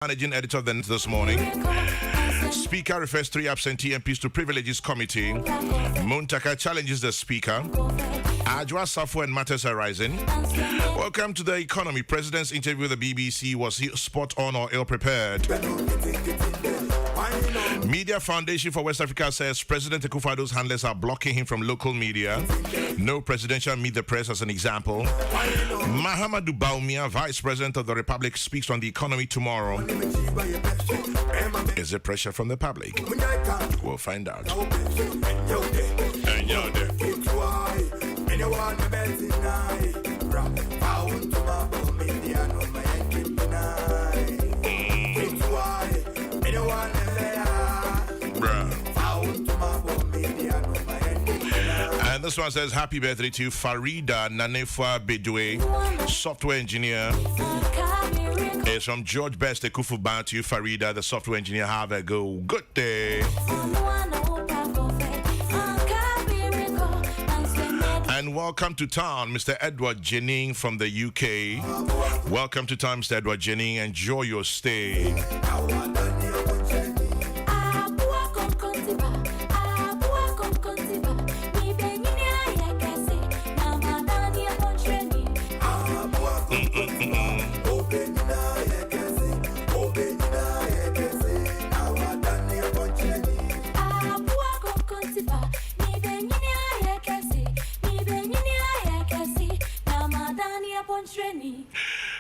Managing editor of the this morning. Speaker refers 3 absentee MPs to Privileges Committee. Muntaka challenges the Speaker. Ajwa Safo and matters arising. Welcome to the economy. President's interview with the BBC. Was he spot on or ill prepared? Media Foundation for West Africa says President Akufo-Addo's handlers are blocking him from local media. No presidential meet the press as an example. Mahamadou Bawumia, Vice President of the Republic, speaks on the economy tomorrow. Is it pressure from the public? We'll find out. And this one says, happy birthday to Farida Nanefa Bedwe, software engineer. It's from George Best Ekufuban to you, Farida, the software engineer. Have a good day. And welcome to town, Mr. Edward Jennings from the UK. Welcome to town, Mr. Edward Jennings. Enjoy your stay.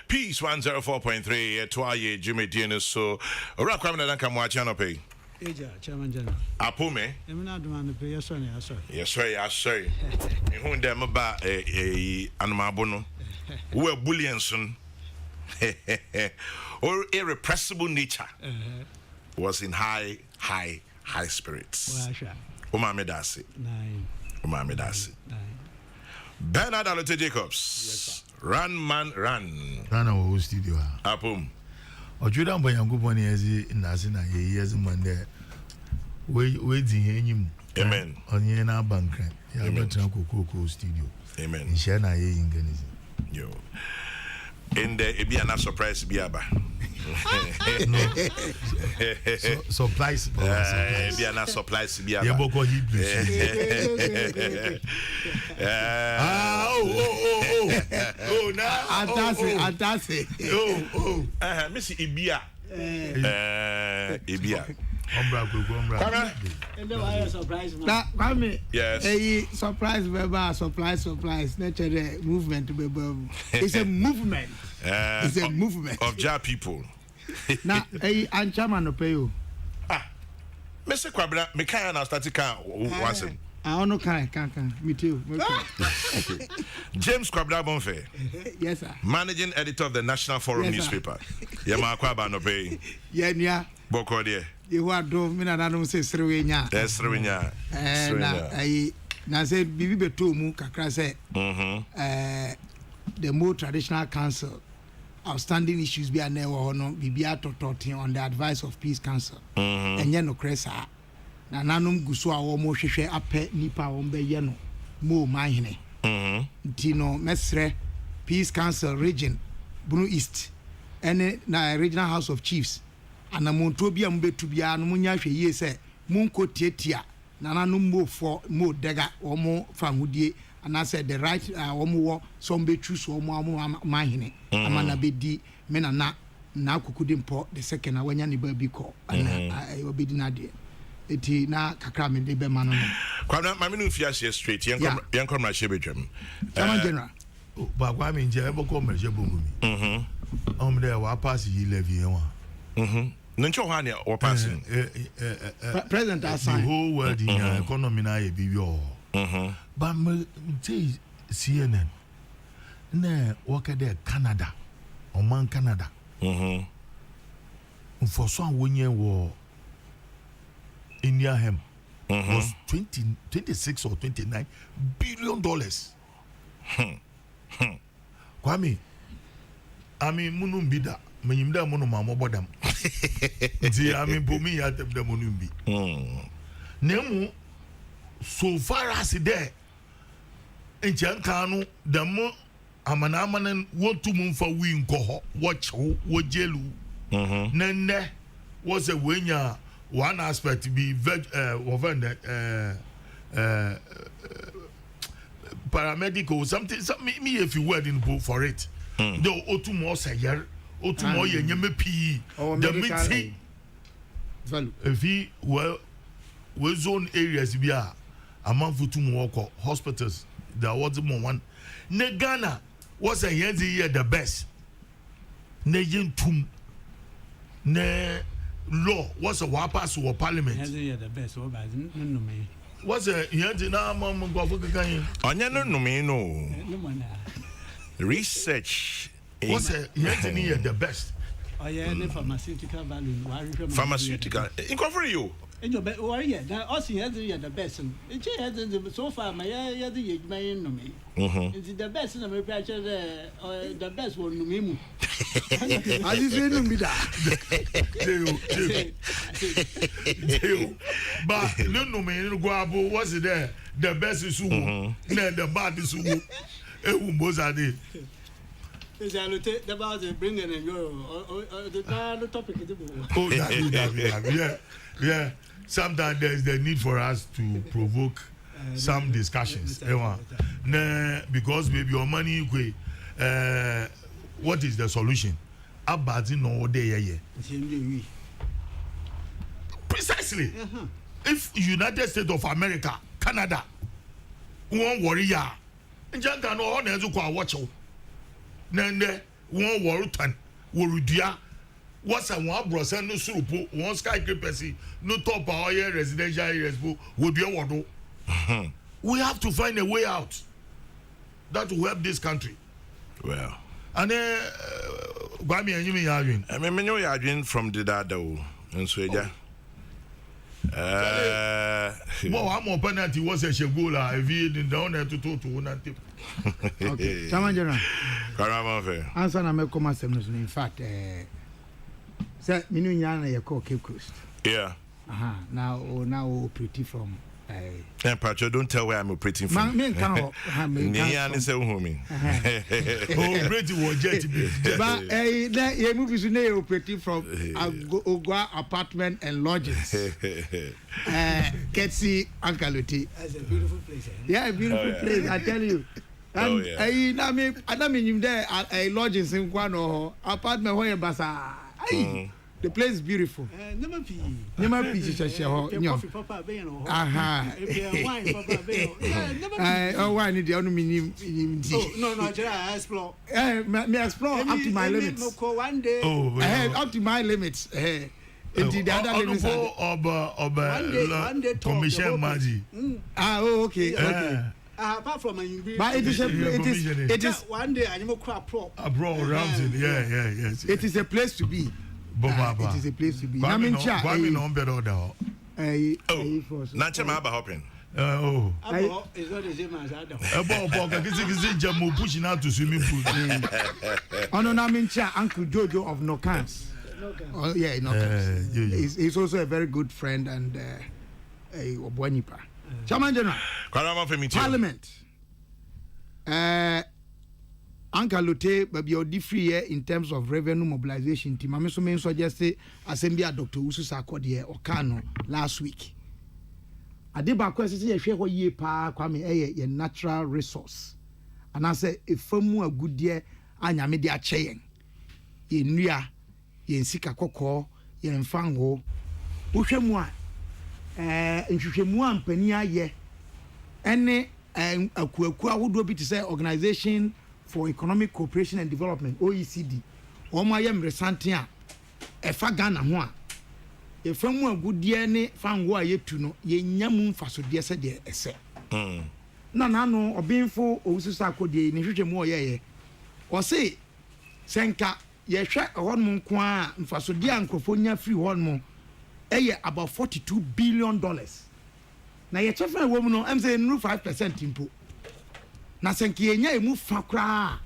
Peace 104.3 Twaye Jimmy Dino so rap coming and come watch channel pay. Chairman General. Apume. I'm not doing the pay. Yes, sir. Yes, sir. Who them about Anmabono? Who are bullianson or irrepressible nature was in high spirits. Umamedasi. Umamedasi. Bernard Alote Jacobs. Yes, Run man run. Run our studio. Apum. Ojuda mbo yangu boni ezi nazina ye yezi mande. We di him. Amen. Onye na bankra. Ya betra Kokrokoo studio. Amen. Insha na ye ingenizi. Yo. In the Ebiana surprise biaba. Supplies. Ebiana supplies biaba. Yeboko Hebrew. Oh, now. Atase. Missy Ibia. Ibia. Umbra. Surprise, man. Yes. Surprise, supplies. Nature movement, it's a movement. It's a movement of Ja people. Now, I'm chairman of you. Mr. Kwabra, me can na statica once. I don't know, can me too. James Kwabra Bonfe. Yes, sir. Managing editor of the National Forum newspaper. Yama Kwaba no pay. Yeah. Boko there. You are doing me and I don't say Sriwenya. That's Sriwenya. Now said Bibi Betumu Kakra said the more traditional council outstanding issues be never no Bibia to on the advice of Peace Council. And yeno cresa. Na nanum guso a wo hwehwe apɛ nipa wo be ye no mo mahene tino mesre Peace Council region Bunu East ene na regional House of Chiefs anamonto bia mbetu bia no munya hwe yie sɛ munko tietia na nanum mo dega wo mo famudie and said the right wo some be choose wo mo mahene amana bedi me na kukudimpo the second awanya ne ba bi ko ana obedi na de eti na kakra me de be mano no kwabna mame no fia share straight yen kom na shebe dwam Chairman General ba kwa me nje eboko me shebe bomu mi de wa pass yi levy yen wa ncho ho ane wa pass president assign the whole world in economy na e bi yo but me say CNN na work there Canada Oman Canada for some wonye wo India hem was 26 or 29 billion dollars. Kwame, I mean munumbida, menyimda munu mamo bodam. Nti I mean bomi ya tebda munumbi. Nemu so far as there, enche kanu demo amana want to move for we nko watch wo jelu Nene was a winner. One aspect be paramedical something me if you were in book for it. Though otu more say yer, otu more yenyeme P. The meeting if he we zone areas be a among for two more hospitals. There was more one. Ne Ghana was a year the best. Ne yin tum ne law was a wapas or parliament. The best. No me. Was a year now among go for kind. Anya no me no. Research Was a year the best. I am pharmaceutical value. Pharmaceutical. For you. In your bed, yeah, now also has the best. So far, my the man no me. It's the best in the picture, the best one no me. I just didn't be that. But no me go was it there? The best is who, the bad is who. Was I did. About the bringing and go the topic. Oh, yeah. Sometimes there is the need for us to provoke some discussions. Because maybe your money, what is the solution? About no day. Precisely. If United States of America, Canada, won't worry ya, and just can all watch you. Nende won't worry tan, worry dear. What's a one brother no soup, one skyscraper, no top power residential areas would be a water. We have to find a way out that will help this country. Well, and then, Bami and Jimmy Yadwin. I mean, you are from the Dado and Sweden. More penalty was a Shagola, if he didn't down there to talk to one tip. Okay, Chairman General. Answer na make comment in fact, sir, minu nyana ye call Cape Coast. Yeah. Now operating from Patrick, don't tell where I'm operating from. Man can operating was jet. But you move to operating from Ogwa apartment and lodges. Ketsi Ankaluti. That's a beautiful place. Yeah, beautiful place, I tell you. And I mean there a lodges in Kwano apartment where basa. The place is beautiful. Never pee. Never pee. Papa Beno. Aha. Wine, Papa Beno. Oh, why need the only meaning? Oh, no, I explore. Me explore up to my limits. One day. Up to my limits. Indeed, the other limits. One day, Commission Magic. Okay. Apart from but it is one day animal crop prop. Abroad, yes. It is a place to be. It is a place to be. I mean, on better Nacha Maba hopping. It's not the same as I don't. Jamu pushing out to swimming pool. Namincha Uncle Jojo of Nokans. Oh, yeah, Nokans. He's also a very good friend and a Obuanipa. Chairman General, Parliament. Uncle Lute, but you're different in terms of revenue mobilization. Team, I'm so suggested assembly Dr. Ususa Kodie or Kano last week. I did back question, share what ye pa, kwame a natural resource. And I say, if firm a good year, and media chain. Ye Nia, ye Sika Koko, ye Fango, Ushemwa, Ushemwa, Penia ye, any a Kua would be to say organization for Economic Cooperation and Development (OECD). Omayem resantia efa Ghana ho a efam agudie ne fango a yetu no ye nyam mfasodie se de ese na no obinfo owususa akodie ne hwehwemu oyeye o se senka ye hwe honum nko a mfasodie ankrofo nya free honum eye about $42 billion na ye chefa wom no am say 5% impo na senki enya emu fa kra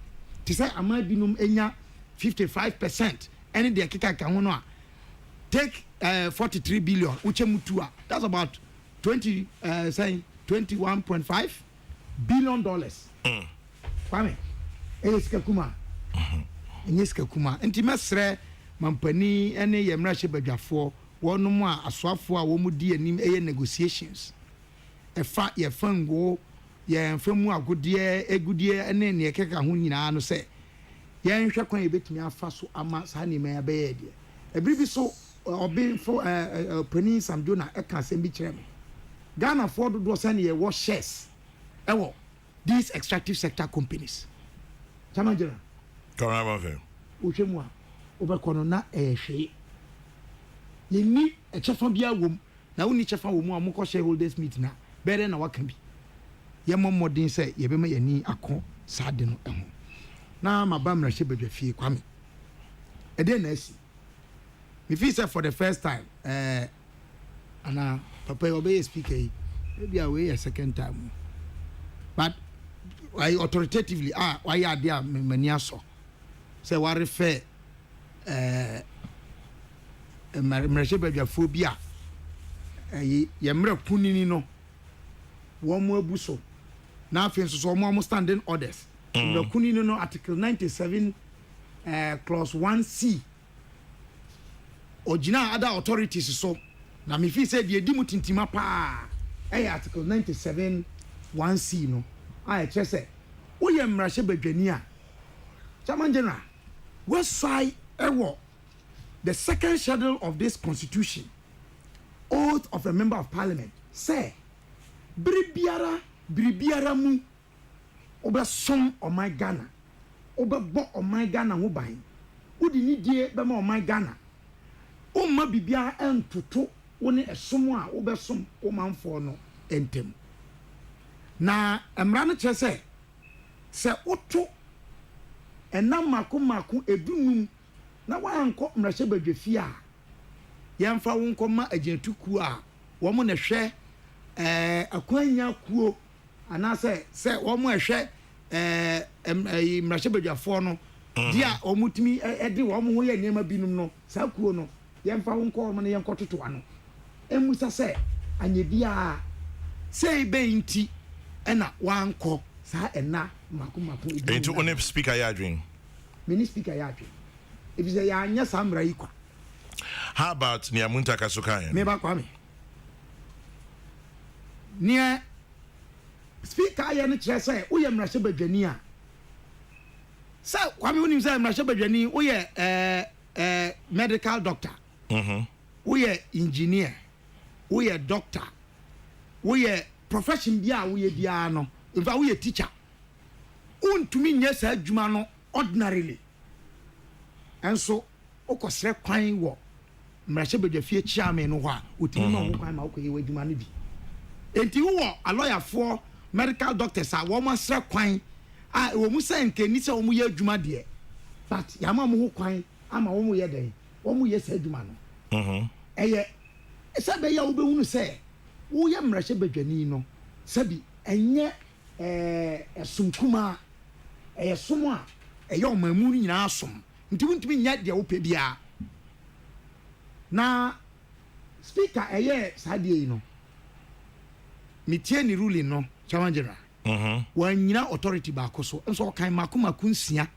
ti say amabinum enya 55% any de kika ka ho no a take 43 billion uchemu a that's about 21.5 billion dollars kwame eyeska kuma enti mesre mampani ene ye mrahye badwafo wonom a asoafo a wo mu di anim negotiations efa ye fango ye mfamu agudie egudie ene ne keka ho nyina no se ye nhwe kwan ebetumi afa so ama sa ne ma be de ebribi so obi for pani samjona eka sembi kire me Ghana for do say ne wo shares ewo these extractive sector companies chamajira Corona okay uhwemu a obekono na ehwe yeni echefa bia wom na woni chefa wom a moko shareholders meet na bere na waka bi ye momodin say ye bema yani akọ saade no eho na maba mrahye badwafie kwame ede na asi me feel say for the first time ana papa obey speaker maybe away a second time but I authoritatively why are there many aso say what refer mrahye badwafo bia ye mra kunini no wo mo abuso na afin so mo standing orders mra kunini no article 97 clause 1C original other authorities so na me fi say de di mutintima pa article 97 1C no che say wo ye mrahye badwani a chairman general west side ewo the second schedule of this constitution oath of a member of parliament say biribiara mu obesom o my Ghana obebo o my Ghana ho ban udi ni die be ma o my Ghana o ma bibia entoto woni esom a obesom o manfo no entem na emra no che se oto enam mako edunum na wanko mrahye badwafie a yemfa wonko ma agentuku a wo mo ne hwe akwanya kuo anase se wo mo ehwe mrahye badwafo no dia o mutumi edi wo mo ho ye nema binum no sa kuo no yemfa wonko mo ne yenko totoa no emusa se anye bia se be nti ena wanko sa ena mako into only speaker ya dream mini speaker ya dream if you say ya anya samra yikwa. How about Niamunta Kasukayan? Me ba kwa me. Nia speaker ya ne kire say wo ye mrahye badwani a. Say kwa me woni say mrahye badwani wo ye medical doctor. Wo ye engineer. Wo ye doctor. Wo ye profession bia wo ye bia no. In fact wo ye teacher. Untumi nye sa adwuma no ordinarily. And so okosre kwan wo mrahye badwafie chairman no ho a otimi ma wo kwan ma okoye wadwuma no bi enti wo a lawyer for medical doctors a wo ma sre kwan a wo mu say nkani se wo mu ye adwuma de but yama mo ho kwan ama wo mu ye den wo mu ye sa adwuma no eye esa be ya wo be hunu se wo ye mrahye badwani no sabi enye esunkuma esom a eye o mamu nyina asom nti wuntumi nya de wo pe bia na speaker sadie yi no metie ni ruling no chairman general wan nyina authority ba koso enso kan makomaku nsia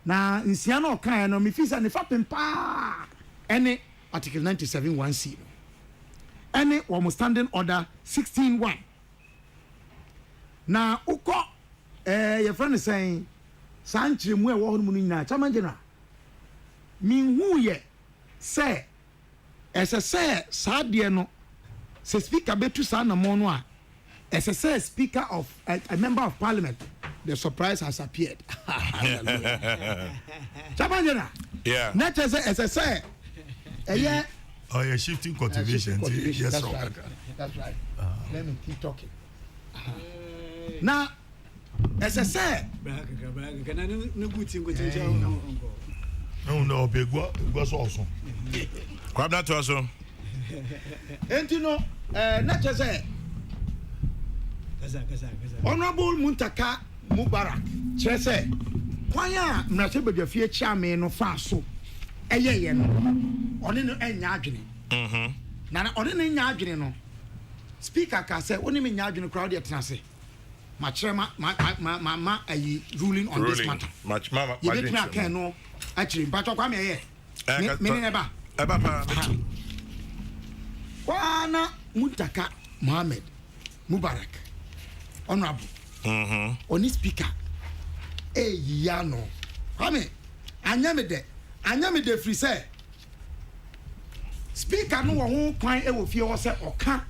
na nsia no kan no me fisa ne fapem pa ene article 97 1C no ene wo standing order 16-1 na uko your friend is saying sanchire mu e wo hono mu nyina chairman general min hu ye say say sadie no se speaker betu sa na mo no a say speaker of a member of parliament the surprise has appeared. Chairman general yeah net say yeah oh you're shifting cultivation. Yes that's right, that's right. Let me keep talking now. Say no big was also Kwabna to also enti no na say Honorable Muntaka Mubarak say kwanya mrahye badwafie chairman no fa so eyeye no one no enya adwene na one no enya adwene no speaker ka say one me nya adwene crowd yetena se Machrema ma ruling on this matter. Mama. You get me a can no actually but kwame here. Me neba. Wana Muntaka Mohammed Mubarak honorable oni speaker yano kwame anyame de free say speaker no wo kwan e wo fie wo say oka.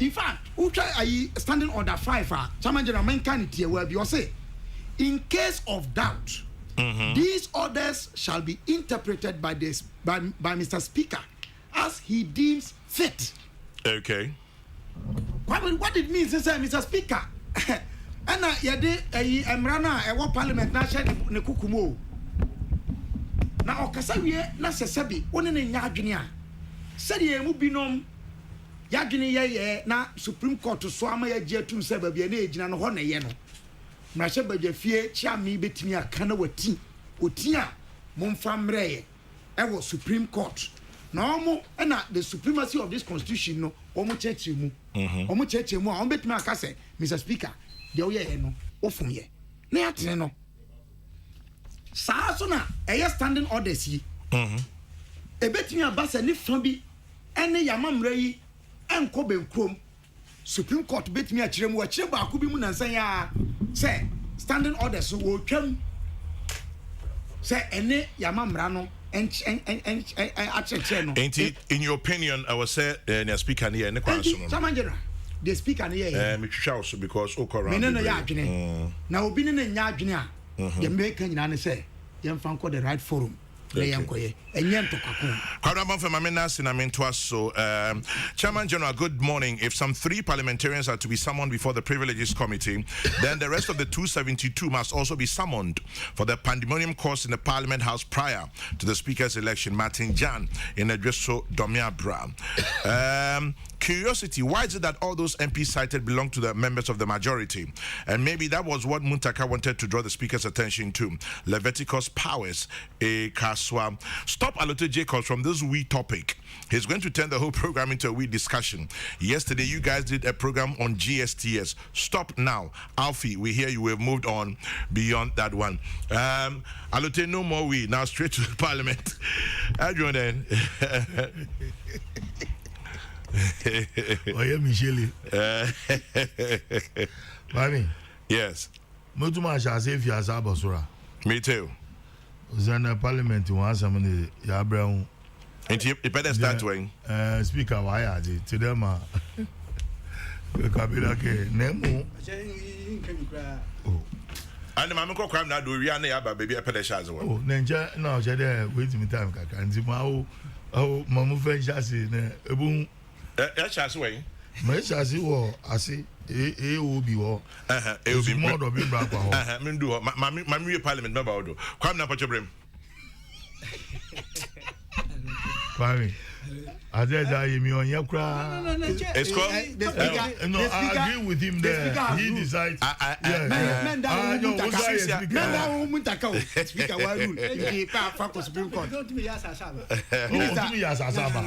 In fact, who try standing order 5 Chairman General Menkan tie will be say in case of doubt these orders shall be interpreted by Mr. Speaker as he deems fit. Okay. What it means is Mr. Speaker and yede emrana e parliament na hye ne kukumo na okasa wie na sesebi woni ne nya adwene a sede e mu binom yadwene ye na Supreme Court so ama ya gye atum se babia na ejina no ho na ye no na hye babia fie chiami betimi aka na wati oti a momfa mreye e wo Supreme Court na omo na the supremacy of this constitution no omo cheche mu omo cheche mu a omo betimi aka se Mr. Speaker de oye no ofum ye na yatene no saa so na eye standing orders yi e betimi abasa ni fa bi ene yamamra yi enko benkrom Supreme Court betimi a kirem wa kire ba ko bi mu nansan ya say standing orders wo twam say ene yamamra no in your opinion, I was say the speaker here ne kwanso no. The speaker here. Me twawso because o korran. Me no ya adwene. Na obi ne nya adwene a ye meka nyina ne say ye mfa nko the right forum. So, Chairman General, good morning. If some 3 parliamentarians are to be summoned before the Privileges Committee, then the rest of the 272 must also be summoned for the pandemonium caused in the Parliament House prior to the Speaker's election. Martin Jan in Adreso Domiabra. Curiosity, why is it that all those MPs cited belong to the members of the majority? And maybe that was what Muntaka wanted to draw the Speaker's attention to. Leviticus powers, a Kaswa. Stop Alote Jacobs from this wee topic. He's going to turn the whole program into a wee discussion. Yesterday, you guys did a program on GSTS. Stop now. Alfie, we hear you. We've moved on beyond that one. Alote, no more we. Now straight to the Parliament. Adrian then. Oye Michele. Mami. Yes. Motuma shase fi asaba sura. Me too. Zana Parliament won some ya brown. And you better start doing. Speaker why are they to them kabila ke nemu. Oh. And the mamma crime now do Rihanna Yaba baby a pedeshaz. Oh, Nenja no jade wait me time kaka. Nti ma o mamu fe shase ne ebun Chas way. My chassis war, I see, will be war. It will be more of a black. Mindu, my Parliament member. Come now, put your brim. Kwame, I said that you on your cry. It's called. No, I agree with him there. He decides. Speaker, why rule? Supreme Court. Don't be as a saba. No. Topic here as a saba.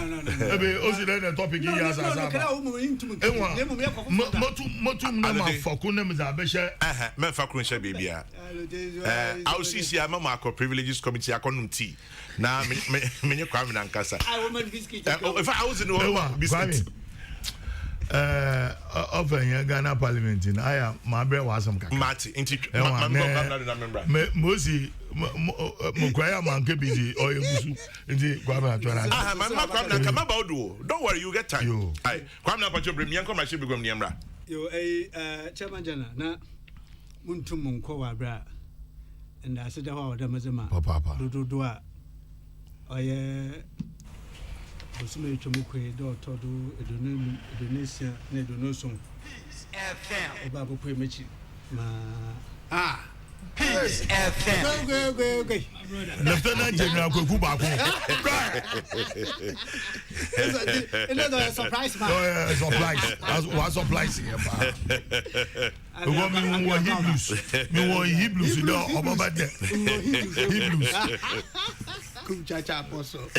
Motum nama fakunem zabesha. Men fakunche baby. I'll see Mama Privileges Committee. I can't tea. Now, me kwame na nkasa. If I was in the biscuit. Often Ghana Parliament in I my brother was some Marty into Mosi Mukwaya man kebiji or Yusu into Kwame don't worry, you get time. I Kwame Pacho bring me and come I should be going Niamra. You Chairman General na Muntu Munko bra and I said how Damazama Papa do oye osime chomukwe do todo Indonesia ne donoson oba bo pwe mechi ma okay Lieutenant General Kokrokoo bako another surprise man was surprise here we want Hebrews you know about that Hebrews Chacha apostle.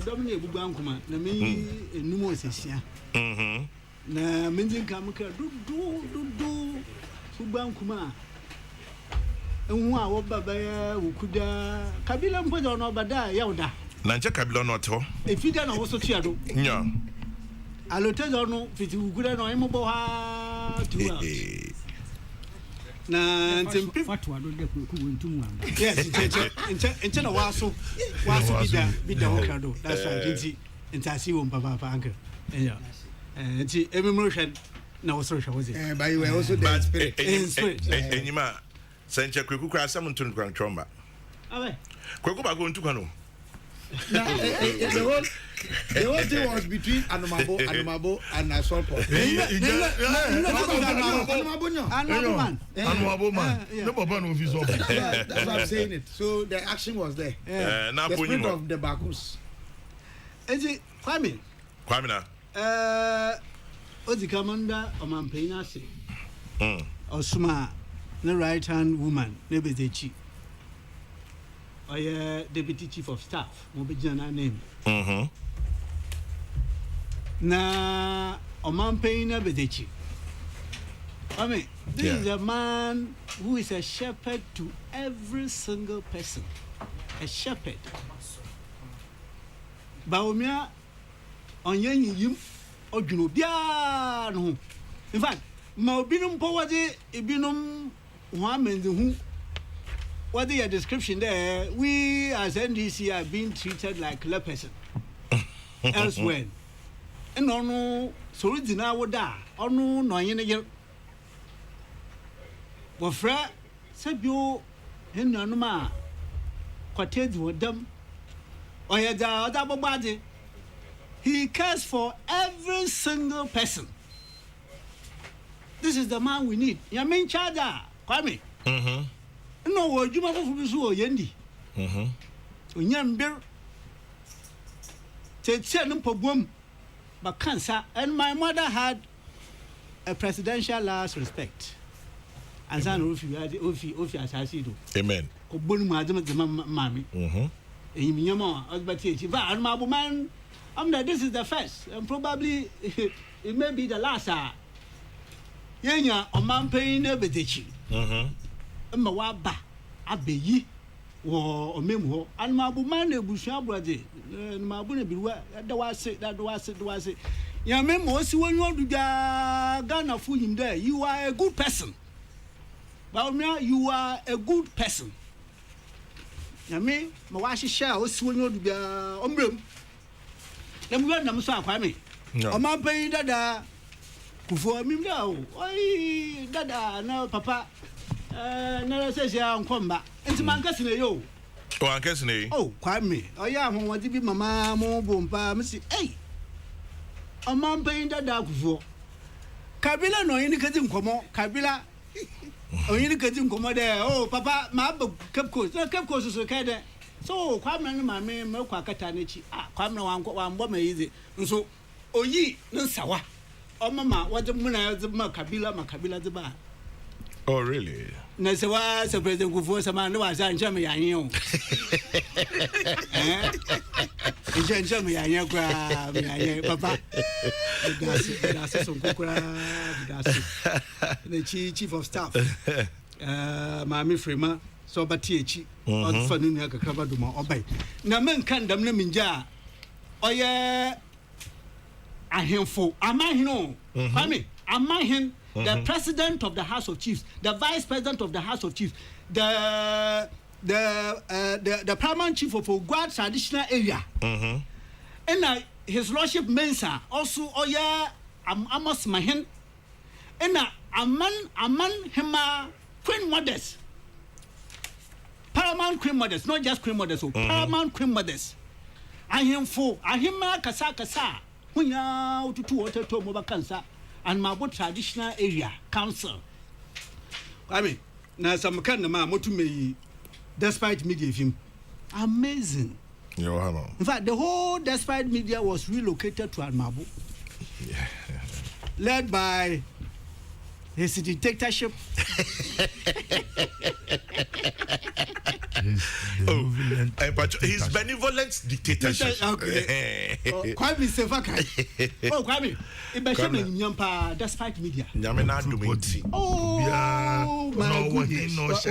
Dominic Bubankuma, na me numo sesia. na menzi kam ka do suban kuma enhu a wo baba ya wukuda kabila mpoja no bada ya oda na nche kabila no to efida na wo so tua do nya alotezo no fiti wukuda no imo ha tua na ntempi fatwa do de ku wontum am yes nche na waso bida hokado that's right nti ntasi wo papa angle yeah nti emimro hwed na wo so hwe wo ze by you also the spirit enyima senche kweku kwa asam ntun kwa ntromba abe kweku ba go ntu kwa no the whole thing was between Anumabo and Asolpo. Anumabo man. No papa no fit solve. That's what I'm saying it. So the action was there. The spirit of the Bakus. Is it Kwame na? Ozi Kamanda Omampena se. Osuma the right hand woman Nebezechi. Deputy Chief of Staff, Mobijana name. Na Omampena Bedechi. I mean, this is a man who is a shepherd to every single person. A shepherd. Baumia on Yim or Junubian. In fact, Maubinum Powadi, Ibinum, Wamen, who. What is your description there? We as NDC are being treated like layperson elsewhere. And no, so it's now what da. Oh no, in a year. Well, Fra, said you, and no ma, cottage with them. Or ya da double body. He cares for every single person. This is the man we need. Ya main charger, Kwame. No, what you must be so yendi. Unyamber. Tetsen pogum, but cancer. And my mother had a presidential last respect. And son Ufi as I see do. Amen. Obun madam the mammy. In Yama, but and my woman, this is the first, and probably it may be the last. Yenya, a man paying everything. Mawaba abeyi wo omemho anmabu man ebusua brade mabu na biwa da wase ya memo si wonyo duga Ghana fu him there you are a good person Baumia you are a good person ya me ma wa hihya o si wonyo duga ombrem na mu na so Kwame o man pay dada kufu mim da o oi dada na papa no says ya nkomba enti mankase na yo o ankase na oh Kwame o ya ahonwode bi mama mo bompa me si o man pay dada kufu kabila no yin kazi nkomo kabila o yin kazi nkomo de oh papa ma ba kepko so kai de so Kwame no mame me kwa kata na chi Kwame na wanbo ma yize nso oyi no sawa o mama wode muna ma kabila de ba. Oh really? Na se wa se president Kufuor sama no wa sa nche me yanyen o. Nche me yanyen kwa me yanyen papa. That's so kokura that's. The chief of staff. Mami Frema so bati echi. O fa nu nya kakra do ma obai. Na men kan dam na minja. Oye ahemfo amahino. Kwame amahin. The president of the House of Chiefs, the vice president of the House of Chiefs, the paramount chief of Ogwa traditional area, and his lordship Mensa also Amos Mahin, and Aman Hema Queen Mothers, paramount Queen Mothers, not just Queen Mothers, paramount Queen Mothers. I him kasa hunya to water to moba cancer. And my traditional area council. I mean, now some kind of man what to me despite media film. Amazing. In fact, the whole despite media was relocated to Almabu. Led by his dictatorship. Oh, his benevolent dictatorship. Kwame Sefaka. Oh, Kwame. Ibeshame nyampa despite media. Nyame na adumenti. Oh, my goodness.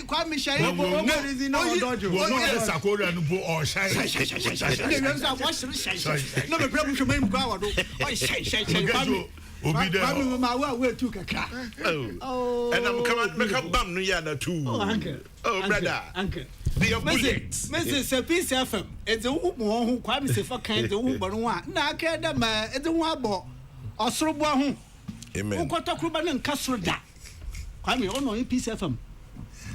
Kwame Shayi. No reason no dojo. No Sakora no bo shy. No me problem show me mkwa do. Oh, shy. Obi there. Kwame ma wa tu kaka. Oh. And I'm coming make a bam no ya na too. Oh, uncle. Oh, brother. Uncle. The bullet. Mrs. Peace FM. It's a woman who Kwame Sefaka the woman. Na ka da ma it's a wabo. Osrobo ho. Amen. Ukota kruba na nkasro da. Kwame ono in Peace FM.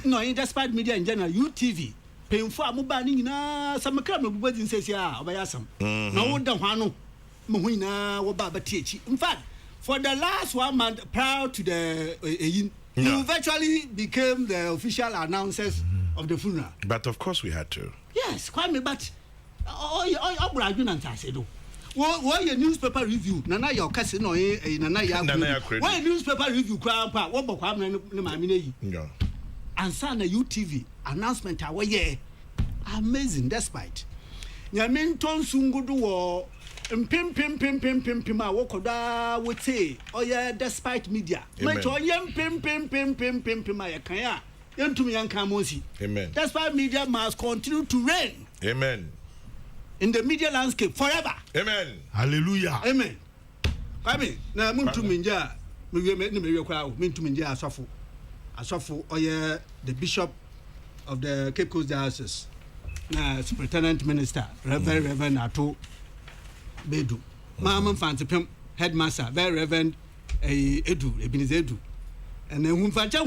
No in despite media in general UTV. Pemfo amuba ni nyina samekra me bubadi nsesi a obayasam. Na wo da hwa no. Mo hu nyina wo ba batiechi. In fact, for the last 1 month prior to the you virtually became the official announcers of the funeral. But of course we had to. Yes, Kwame, but why your newspaper review? Nana your cousin or Nana Yakre. Why newspaper review? Grandpa, what about Kwame? And son a UTV announcement. Amazing, despite. Yaminton Sungudu war. Pim wokoda would say, oh yeah, despite media. Amen. Amen. Despite media must continue to reign. Amen. In the media landscape forever. Amen. Hallelujah. Amen. I mean, now Muntu Minja, Mintu Minja Asofu, oh yeah, the Bishop of the Cape Coast Diocese, Superintendent Minister, Reverend Ato Bedu, Mamma Fancy Headmaster, very Reverend Edu, Ebenezer Edu, and then whom Fancy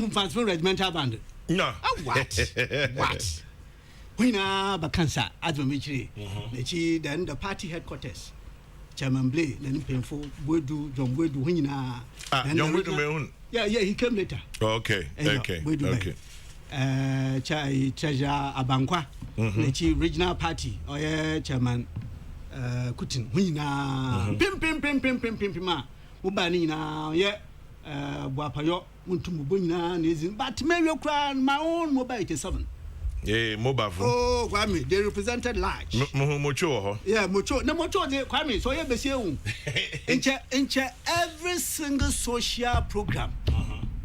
Regimental Band. No. What? We now Bakansa, Admimitri, then the party headquarters, Chairman Blay, then painful, Wedu, John Wedu, Wina. John Wedu, yeah, he came later. Okay. Treasure Abankwa, the regional party, or Chairman. Kutin, Wina, Pim, Ubani now, Wapayo, Muntumubuna, Nizim, but Mario Crown, my own mobile 7. Yeah, mobile. Oh, Kwame, they represented large. Mocho. Yeah, Mocho, no Mocho, Kwame, so you be every single social program.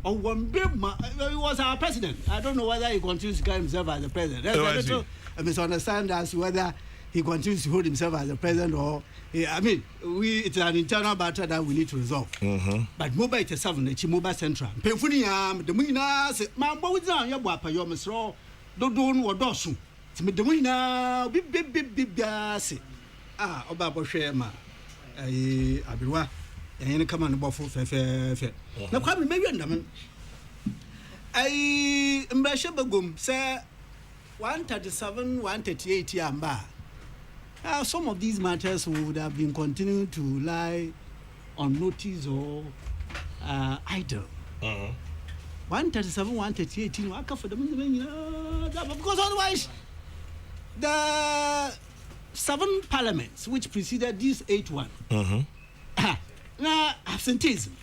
Oh, one big he was our president. I don't know whether he continues to carry himself as the president. I misunderstand as whether he continues to hold himself as the president or it's an internal battle that we need to resolve. But mobile 7, the mobile central. Penfunia, the Muna, Mambo with your wapa, your Mr. Dodon or Dosu. To me, the Muna, big gas. Obabo Shema, Abiwa, and come on the buffalo fair. Now, come maybe underman. I Mbashebagum, sir, 137, 138 yamba. Some of these matters would have been continuing to lie on notice or idle. 137, 138, I can for them because otherwise the 7 parliaments which preceded this 8th now absenteeism.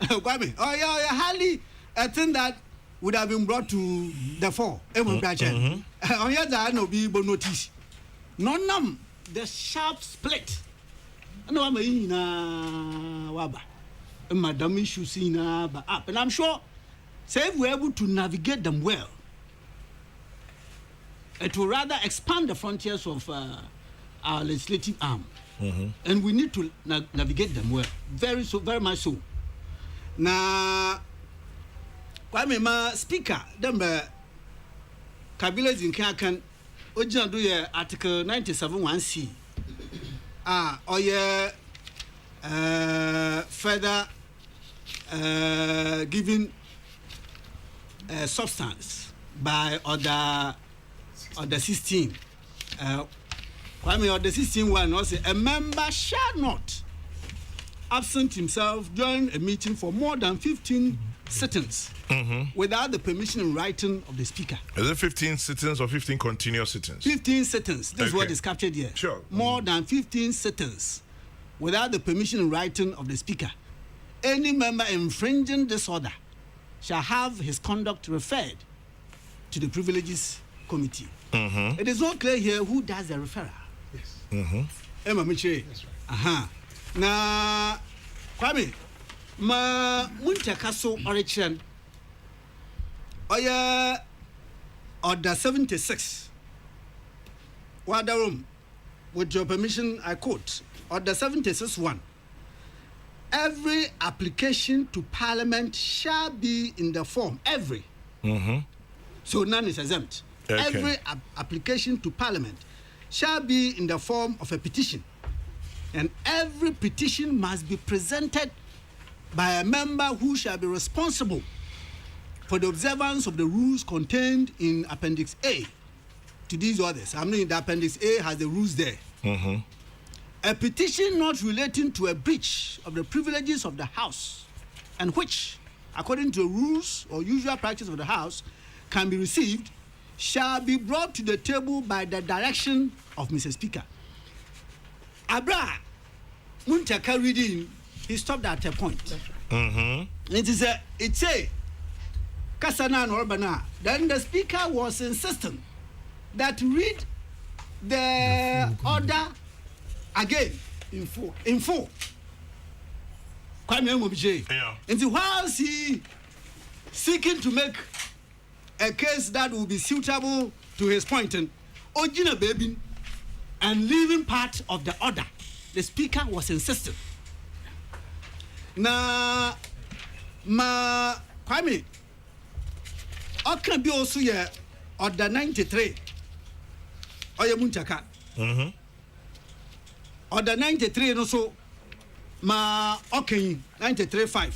Oh yeah, hardly a thing that would have been brought to the fore. On here there no be notice. None the sharp split. No, I'm in Waba. Madam issues in up, and I'm sure, say if we're able to navigate them well, it will rather expand the frontiers of our legislative arm, and we need to navigate them well, very much so. Now, Kwame, my speaker, them Kabilas in Kakan. Ojan do ye article 97(1)(c). Further giving substance by order 16. Kwame order 16(1) also a member shall not absent himself during a meeting for more than 15 sittings without the permission in writing of the speaker. Is it 15 sittings or 15 continuous sittings? 15 sittings. This is what is captured here. Sure. More than 15 sittings without the permission in writing of the speaker. Any member infringing this order shall have his conduct referred to the Privileges committee. It is not clear here who does the referral. Yes. Emma Miche. That's right. Na Kwame, ma Muntakaso Orichan. Oya Order 76. Wadarum. With your permission, I quote Order 76:1. Every application to Parliament shall be in the form so none is exempt. Okay. Every application to Parliament shall be in the form of a petition, and every petition must be presented by a member who shall be responsible for the observance of the rules contained in Appendix A to these orders. I mean, the Appendix A has the rules there. A petition not relating to a breach of the privileges of the House, and which, according to the rules or usual practice of the House, can be received, shall be brought to the table by the direction of Mr. Speaker. Abra Muntaka reading, he stopped at a point. It's a Kasana and Orbana. Then the Speaker was insistent that read the order again in full. Yeah. And whilst he seeking to make a case that will be suitable to his point, and Ojina baby and leaving part of the order, the Speaker was insistent. Na ma Kwame, can be also here order 93. Oya Muntaka. Order 93 and also ma 93.5.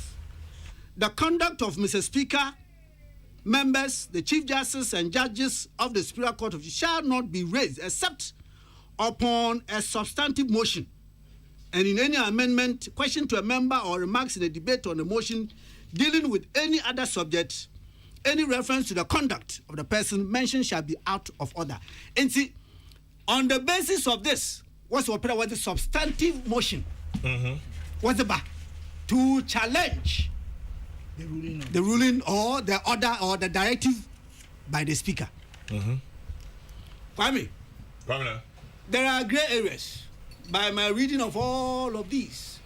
The conduct of Mr. Speaker, members, the Chief Justice and judges of the Superior Court of Justice shall not be raised except upon a substantive motion, and in any amendment, question to a member or remarks in a debate on a motion dealing with any other subject, any reference to the conduct of the person mentioned shall be out of order. And see, on the basis of this, what's the substantive motion? What's the back? To challenge the ruling or the order or the directive by the Speaker. Kwame, there are gray areas by my reading of all of these.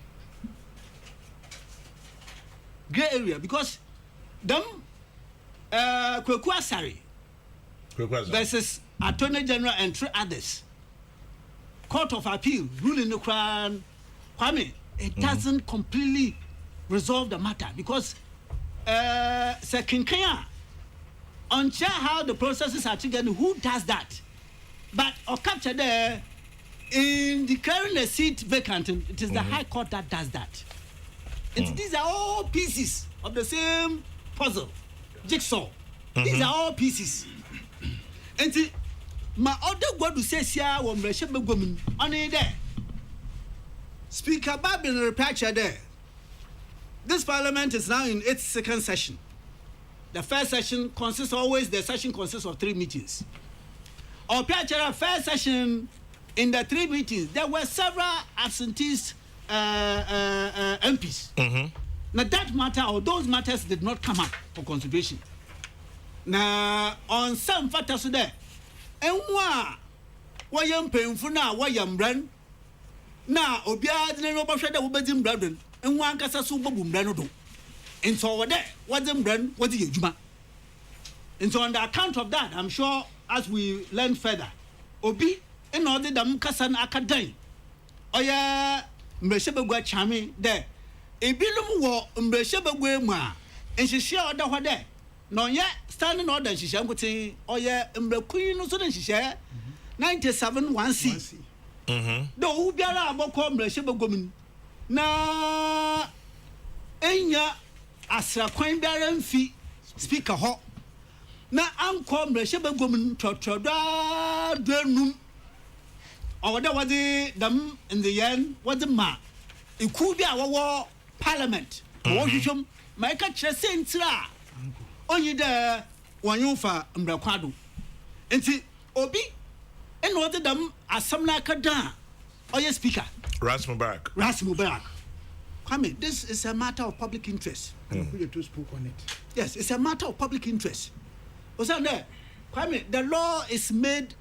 Gray area because them Kokrokoo Asare versus Attorney General and 3 others. Court of Appeal ruling the crown. Kwame, it doesn't completely resolve the matter because second Kenya unsure how the processes are taken, who does that? But or capture there in declaring the seat vacant, it is the High Court that does that. These are all pieces of the same puzzle, jigsaw. These are all pieces. And see, my other God who says here, when woman on there. Speaker Babin repatcher there. This Parliament is now in its second session. The first session consists of 3 meetings. Or patcher first session, in the 3 meetings, there were several absentees MPs. Now that matter or those matters did not come up for consideration. Now on some factors there, and why am painful now? Why am brand? Now Obia didn't know about the Ubazim brand, and one Casa Super Boom Brando. And so over there, what's the brand? What's the Juma? And so on the account of that, I'm sure as we learn further, Obi in order the Mukasan Akadai. Oya Mbeshebegwa Chami there. A bilum war Mbeshebegwe ma, and she share order what there. No yet standing order she shall say, Oya Mbrequeen, so then she share 97-1C. Though Ubiara Boko Mbeshebegwoman na Enya Asra Queen Baron Fee Speaker Hawk. Na Uncle Mbeshebegwoman Trotroda Drenum. Or that was the them in the end, what the ma. It could be our war Parliament. What you show my catcher saints la. Only there one you for Mbraquado. And see, Obi, and what the them as some like a dan. Oh, yes, Speaker. Ras Mubarak. Kwame, this is a matter of public interest. You spoke on it. Yes, it's a matter of public interest. Was that there? Kwame, the law is made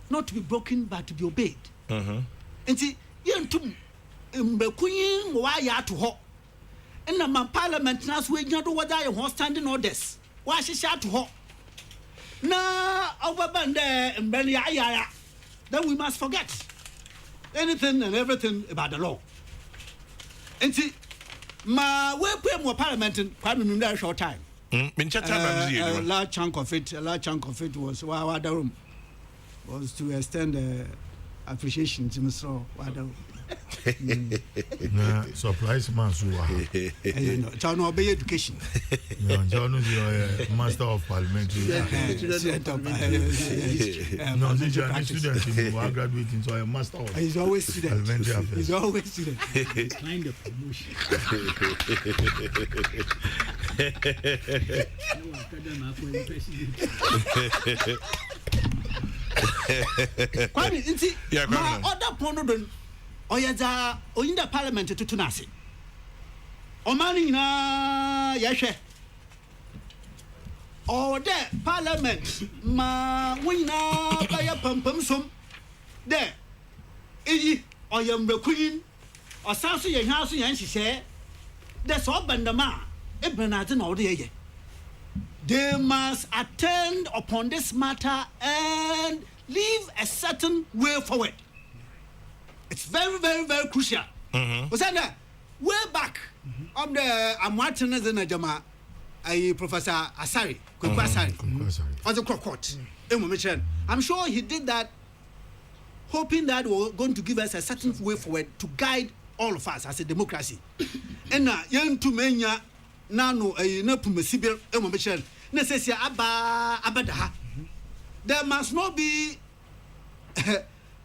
not to be broken but to be obeyed. And see, yentum mbekuyin wa ya to ho. And the man parliament nas we nyado wada ye standing orders. Wa shisha to ho. Na overbande mbeni ya. Then we must forget anything and everything about the law. And see, ma we pay more parliament in Kwame Mimda short time. A large chunk of it was to extend appreciation to Mr. Wada. Surprise man, John obey education. John is your master of parliamentary. No, he's a student who are graduating, so a master of. He's always student. He's always student. Kind of promotion. Kwame, inti ma other pono don oyaza oyinda parliament tutu na ase. Omani na yehwe. O de parliament ma wina ba ya pampam som de eyi oyambekuyin osanso ye hwa so yan hihye de so bandama ebenade na ode ye. They must attend upon this matter and leave a certain way forward. It's very, very, very crucial. Was that way back? I'm watching as in a Jama, Professor Asari, Asari, on the court. I'm sure he did that, hoping that we're going to give us a certain way forward to guide all of us as a democracy. And now, young to mania, nano a nepumesibil, emotion. Necessary abadaha. There must not be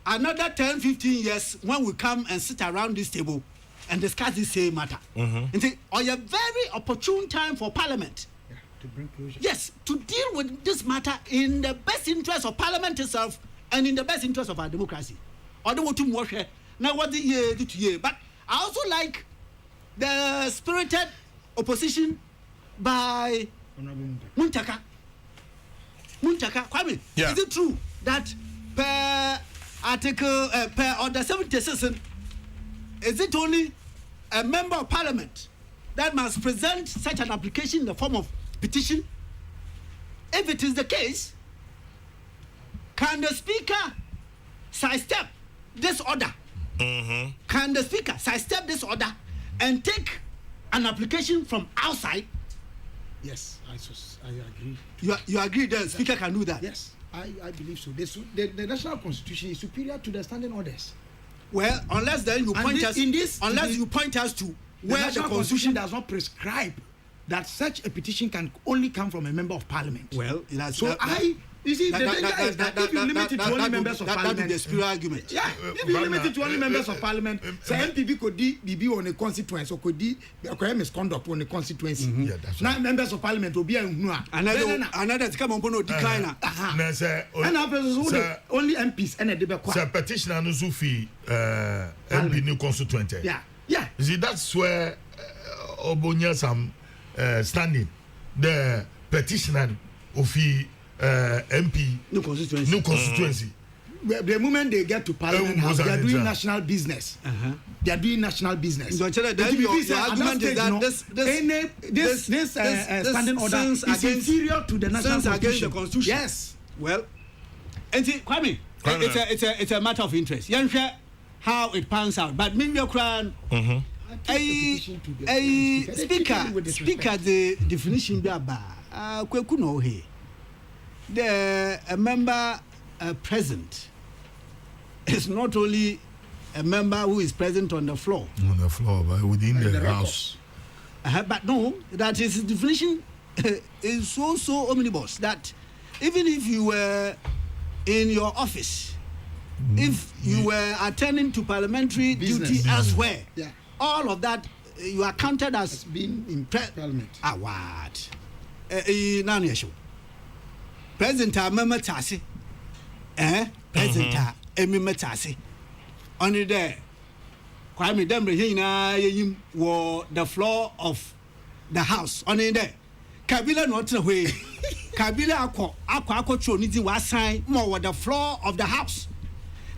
another 10-15 years when we come and sit around this table and discuss this same matter. And say, a very opportune time for Parliament. To bring closure. Yes, to deal with this matter in the best interest of Parliament itself and in the best interest of our democracy. I don't want to watch it. Now what the year do to year, but I also like the spirited opposition by Muntaka, Kwame, is it true that per article, per order 76, is it only a member of parliament that must present such an application in the form of petition? If it is the case, can the speaker sidestep this order? Can the speaker sidestep this order and take an application from outside? Yes, I agree. You agree that the speaker can do that? Yes, I believe so. The national constitution is superior to the standing orders. Well, unless then you point us you point us to where the constitution does not prescribe that such a petition can only come from a member of parliament. Well, you see, the danger is that if you limit it to only members of parliament, that would be the spirit argument. Yeah, if you limit it to only members of parliament, so MPP could be on a constituency or could be misconduct on a constituency. Yeah, that's right. Now members of parliament will be another come on decliner. And only MPs and a debate. So petitioner no Sufi MP new constituent. Yeah. You see, that's where Obonya some standing the petitioner of MP new constituency. The moment they get to parliament house, they are doing national business. They are doing national business. So your argument is that this standing order is inferior to the national constitution. Yes. Well, and see, Kwame, it's a matter of interest. You share how it pans out, but me your crown. Speaker the definition be about kweku no he. A member present is not only a member who is present on the floor. On the floor, but within the house. But no, that his definition is so omnibus that even if you were in your office, if you were attending to parliamentary duty elsewhere, all of that you are counted as being in parliament. What? President Amamatasi, President Emimatasi. Only there, Kwame Demre Hina were the floor of the house. Only there. Kabila not the way. Kabila ako chonidi was signed more with the floor of the house.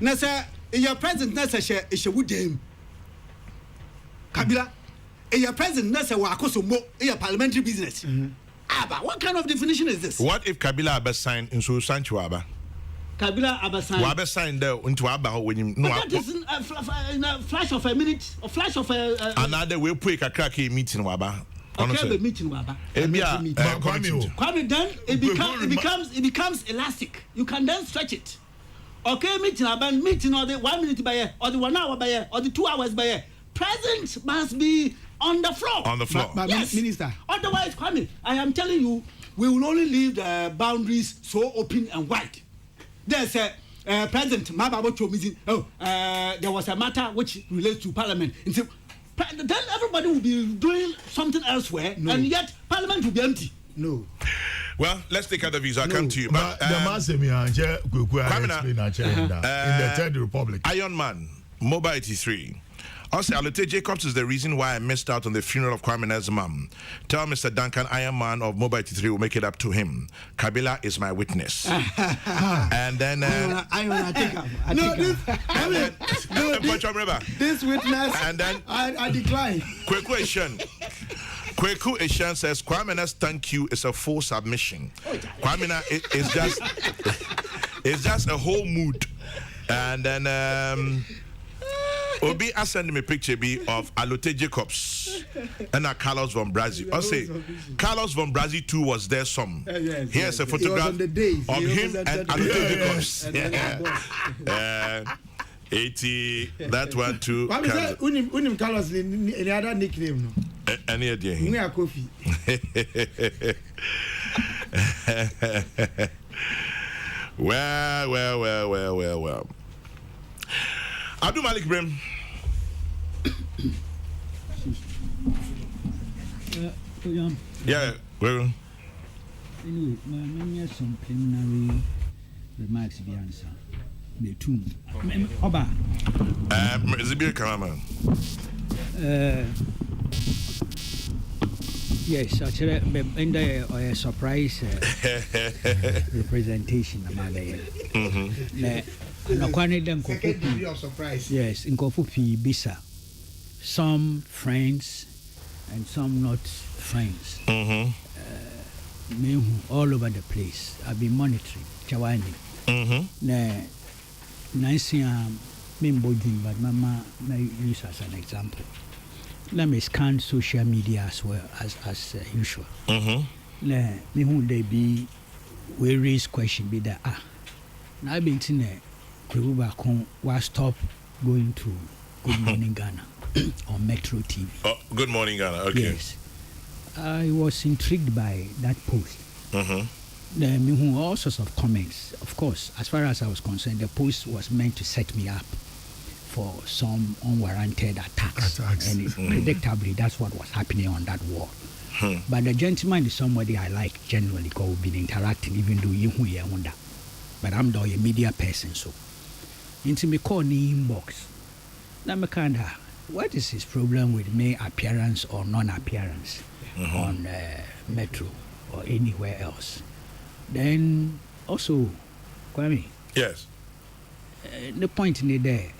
Nasa, your president Nasa is a wood game. Kabila, your president Nasa wakoso mo a parliamentary business. But what kind of definition is this? What if Kabila Abba signed in Susanchuaba? Kabila Abasan. Wabe signed there into Abba when you know. That is in a flash of a minute, a flash of a. Another will pick a cracky meeting Waba. Okay, the meeting Waba. Kwame, then it becomes elastic. You can then stretch it. Okay, meeting or the 1 minute by year, or the 1 hour by year, or the 2 hours by year. Present must be on the floor. On the floor. But yes. Minister. Otherwise, Kwame, I am telling you, we will only leave the boundaries so open and wide. There's a President Mababocho meeting. There was a matter which relates to Parliament. And so, then everybody will be doing something elsewhere, and yet Parliament will be empty. No. Well, let's take other views. I'll come to you. But the in the Third Republic. Iron Man, Mobile 83. Also, Alute Jacobs is the reason why I missed out on the funeral of Kwame Nkrumah's mom. Tell Mr. Duncan, Iron Man of Mobile 83 will make it up to him. Kabila is my witness. And then... This witness, and then... I decline. Kweku Eshan says, Kwame Nkrumah's thank you is a full submission. Kwame is just... it's just a whole mood. And then... Obi send me a picture of Alute Jacobs and Carlos von Brazil. I say Carlos von Brazil too was there some. Here's a photograph of him and Alute Jacobs. 80, that one too. Unim Carlos any other nickname? No? Any idea? We are coffee. Well. Abdul Malik Brim. Yeah, well. Anyway, my some preliminary remarks be answered. The two. Oba. Zibir Karaman. Yes, actually, in the surprise representation about the. No surprise. Yes, in Kofupi Bisa. Some friends and some not friends. All over the place. I've been monitoring. Chawani. Nancy, but Mama may use as an example. Let me scan social media as well as usual. Me who they be we raise question be that now I've been in was stop going to Good Morning Ghana on Metro TV. Oh, Good Morning Ghana, okay. Yes. I was intrigued by that post. All sorts of comments. Of course, as far as I was concerned, the post was meant to set me up for some unwarranted attacks. And predictably, that's what was happening on that wall. But the gentleman is somebody I like generally because we've been interacting, even though you hear wonder. But I'm not a media person, so. Into me call the inbox. Now me kinda, what is his problem with me appearance or non-appearance on Metro or anywhere else? Then also, Kwame. Yes. The point in there,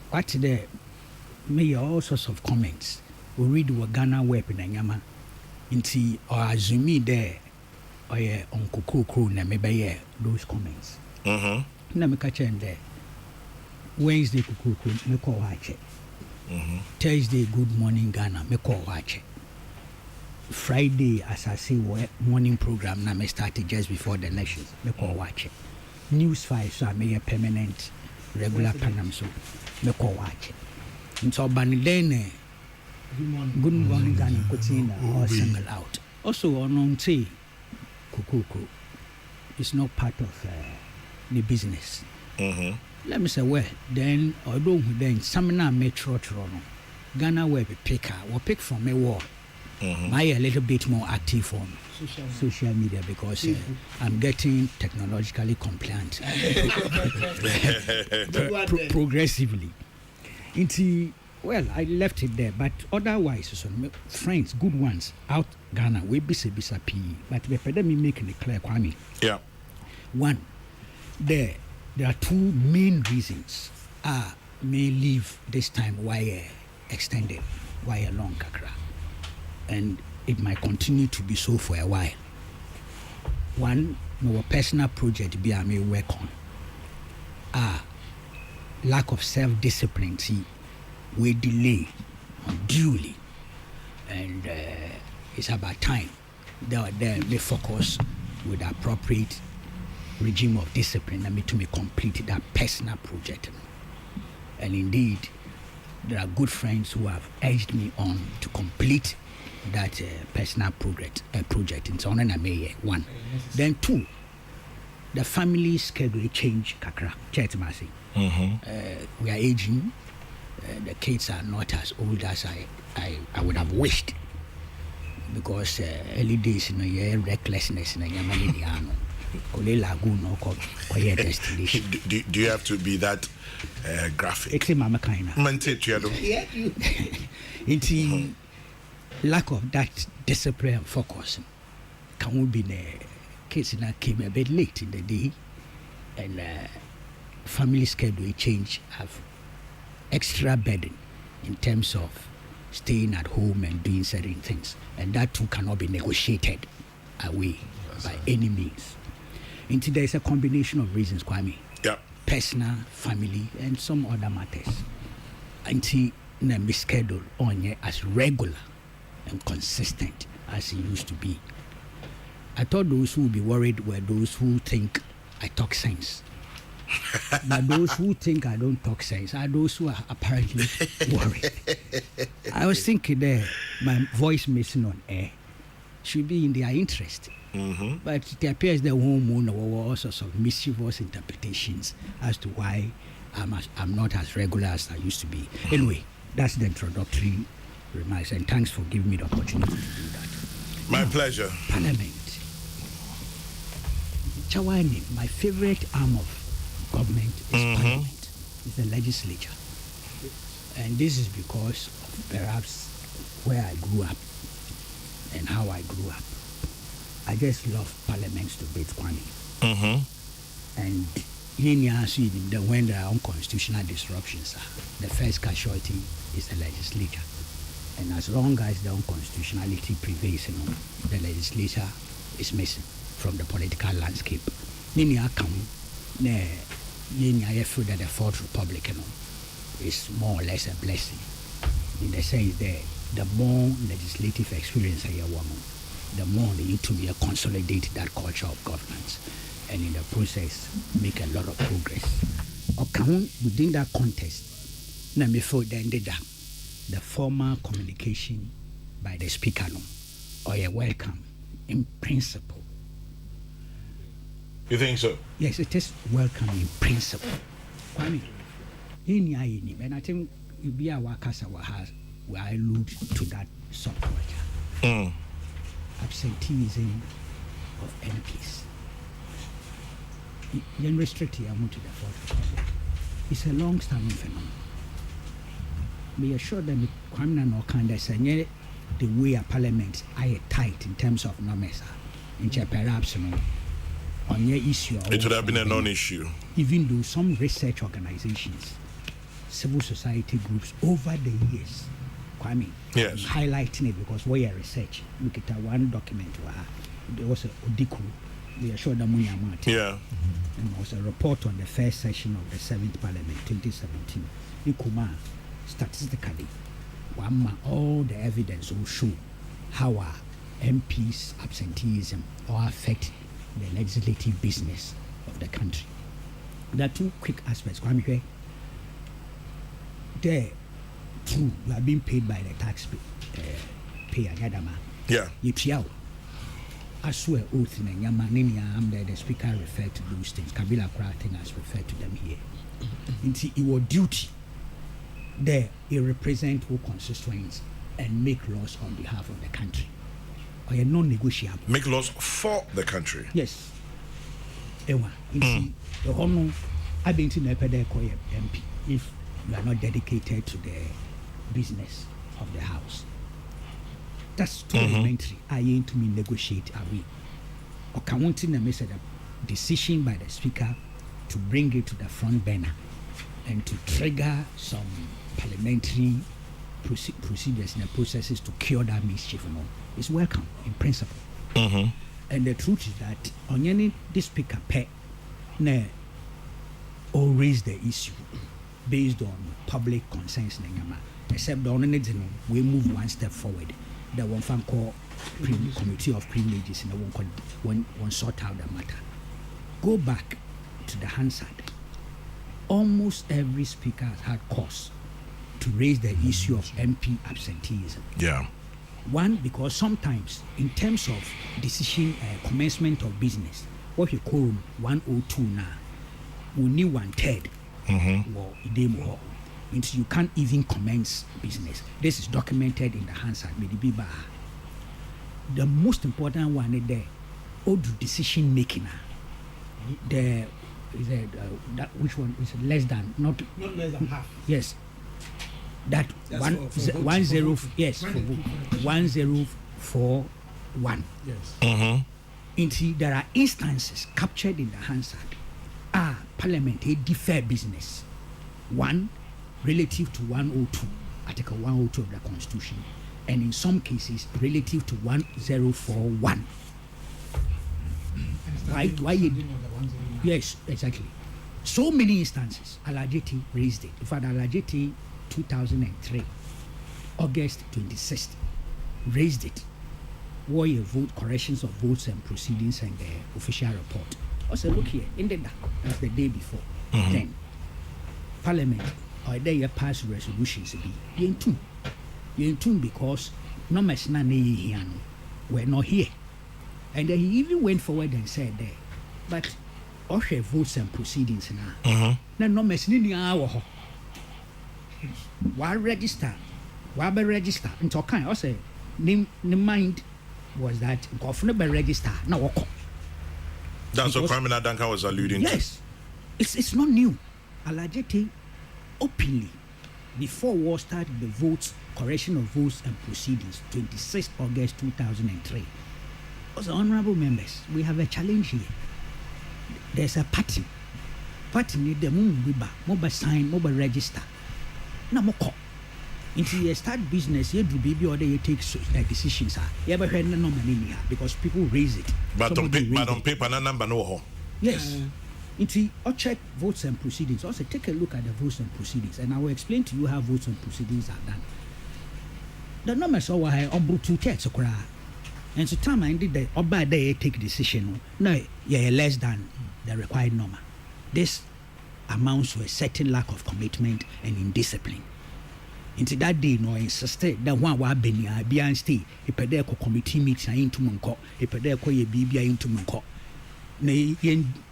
what there, me all sorts of comments. We read what Ghana web in Yama. Inti or assume there, or on Kokrokoo na maybe those comments. Na me catch there. Wednesday Kokrokoo me call watch. Thursday Good Morning Ghana me call watch. Friday as I say morning program na me started just before the elections me call watch. News 5 so I may a permanent regular program so me call watch. Into Banidene Good Morning Ghana Kotina or single out. Also on say Kokrokoo is not part of the business. Let me say, well, then, although then some Metro Toronto, Ghana will be picker, will pick from a wall. I a little bit more active on social media because I'm getting technologically compliant progressively. Well, I left it there, but otherwise, so friends, good ones, out Ghana, we be P. But we let me make it clear, Kwame. Yeah. One, there are two main reasons may leave this time why extended, why long kakra. And it might continue to be so for a while. One, my personal project I may work on. Lack of self-discipline, see, we delay unduly. And it's about time they focus with appropriate regime of discipline and me to complete that personal project. And indeed, there are good friends who have urged me on to complete that personal project. And so on and I may one. Then two, the family schedule change kakra. We are aging. The kids are not as old as I would have wished, because early days in recklessness in destination. Do you have to be that graphic? It's mama kind It's lack of that discipline and focus. Can we be the kids came a bit late in the day, and family schedule change have extra burden in terms of staying at home and doing certain things, and that too cannot be negotiated away by any means. Until there is a combination of reasons, Kwame. Yeah. Personal, family, and some other matters. Until the schedule on as regular and consistent as it used to be. I thought those who would be worried were those who think I talk sense. But those who think I don't talk sense are those who are apparently worried. I was thinking there, my voice missing on air should be in their interest. But it appears the woman were all sorts of mischievous interpretations as to why I'm not as regular as I used to be. Anyway, that's the introductory remarks, and thanks for giving me the opportunity to do that. My pleasure. Parliament. Chawani, my favorite arm of government is Parliament, is the Legislature. And this is because of perhaps where I grew up and how I grew up. I just love Parliament's debate, Kwame. And when there are unconstitutional disruptions, the first casualty is the Legislature. And as long as the unconstitutionality prevails, the Legislature is missing from the political landscape. I feel that the Fourth Republic is more or less a blessing, in the sense that the more legislative experience I have, the more they need to be consolidate that culture of governance, and in the process make a lot of progress. Within that context, before the ended the formal communication by the speaker or a welcome in principle. You think so? Yes, it is welcome in principle. And I think it be our casa where I allude to that subculture. Absenteeism of MPs. You restrict here to the Fourth Republic. It's a long-standing phenomenon. Be assured that the criminal kind of say the way a parliament are tight in terms of numbers, in perhaps on your issue. It would have been a non-issue. Even though some research organizations, civil society groups over the years, Kwame, yes, highlighting it because we are research. Look at one document where there was a Odiku. We are sure that money amount. Yeah. And there was a report on the first session of the 7th Parliament, 2017. Ikuma, statistically, all the evidence will show how our MPs' absenteeism or affect the legislative business of the country. There are two quick aspects. Kwame, there, true, you are being paid by the taxpayer. Yeah. I swear oath in Yamaninia, the speaker referred to those things. Kabila Krating has referred to them here. It was duty there, it represents who constituents and make laws on behalf of the country. Or a non-negotiable. Make laws for the country. Yes. Ewa, the honor I've been to the MP if you are not dedicated to the business of the House. That's parliamentary. I aim to negotiate away. Or counting the message, a decision by the Speaker to bring it to the front burner and to trigger some parliamentary procedures and processes to cure that mischief. Is welcome in principle. And the truth is that on any this Speaker or raise the issue based on public concerns, except the only we move one step forward. The one fan call committee of privileges and one sort out the matter. Go back to the Hansard. Almost every speaker has had cause to raise the issue of MP absenteeism. Yeah. One, because sometimes in terms of decision commencement of business, what you call 102 now, we need 1/3 or you can't even commence business. This is documented in the Hansard. The most important one is the decision making. Which one is less than not less than half? Yes, that That's one for 10 yes for 1041. Yes. Indeed, there are instances captured in the Hansard. Parliament a defer business. One relative to 102, Article 102 of the Constitution, and in some cases relative to 1041. Why yes, exactly. So many instances. Alajeti raised it. In fact, Alajeti 2003, August 26th, raised it. Warrior vote, corrections of votes and proceedings and the official report. Also, look here, ended that. That's the day before. Then, Parliament, or they pass resolutions. You're in tune because no mess we're not here. And then he even went forward and said there, but Osha votes and proceedings now. No mess in our why register? Why be register? And so kind of say, the mind was that go be register now. That's what Kwame Nadanka was alluding to. Yes, it's not new. Alajete openly before war started the votes, correction of votes and proceedings, 26 August 2003. Also, honorable members, we have a challenge here. There's a party need the mobile sign, mobile register. Na moko. Until you start business, you do baby or you take decisions. You ever heard no money because people raise it. But on paper, no number no. Yes. Until I check votes and proceedings. Also take a look at the votes and proceedings, and I will explain to you how votes and proceedings are done. The numbers are on two checks. And so time I did the by day take decision. No, yeah, less than the required number. This amounts to a certain lack of commitment and indiscipline. Into that day, no insisted that one wa benia beyond stay a pedeco committee meeting into Munko, a pedeco ye bibia into Munko. They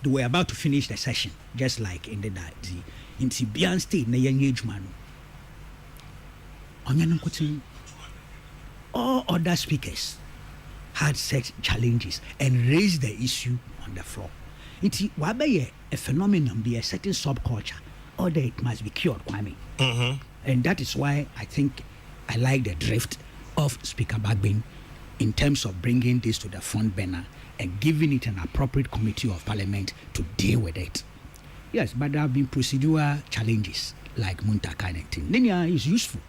were about to finish the session, just like in the day. Into beyond stay, na age man. All other speakers had such challenges and raised the issue on the floor. It's a phenomenon, be a certain subculture, or that it must be cured, Kwame. And that is why I think I like the drift of Speaker Bagbin in terms of bringing this to the front burner and giving it an appropriate committee of parliament to deal with it. Yes, but there have been procedural challenges like Munta kind of thing. Linear is useful.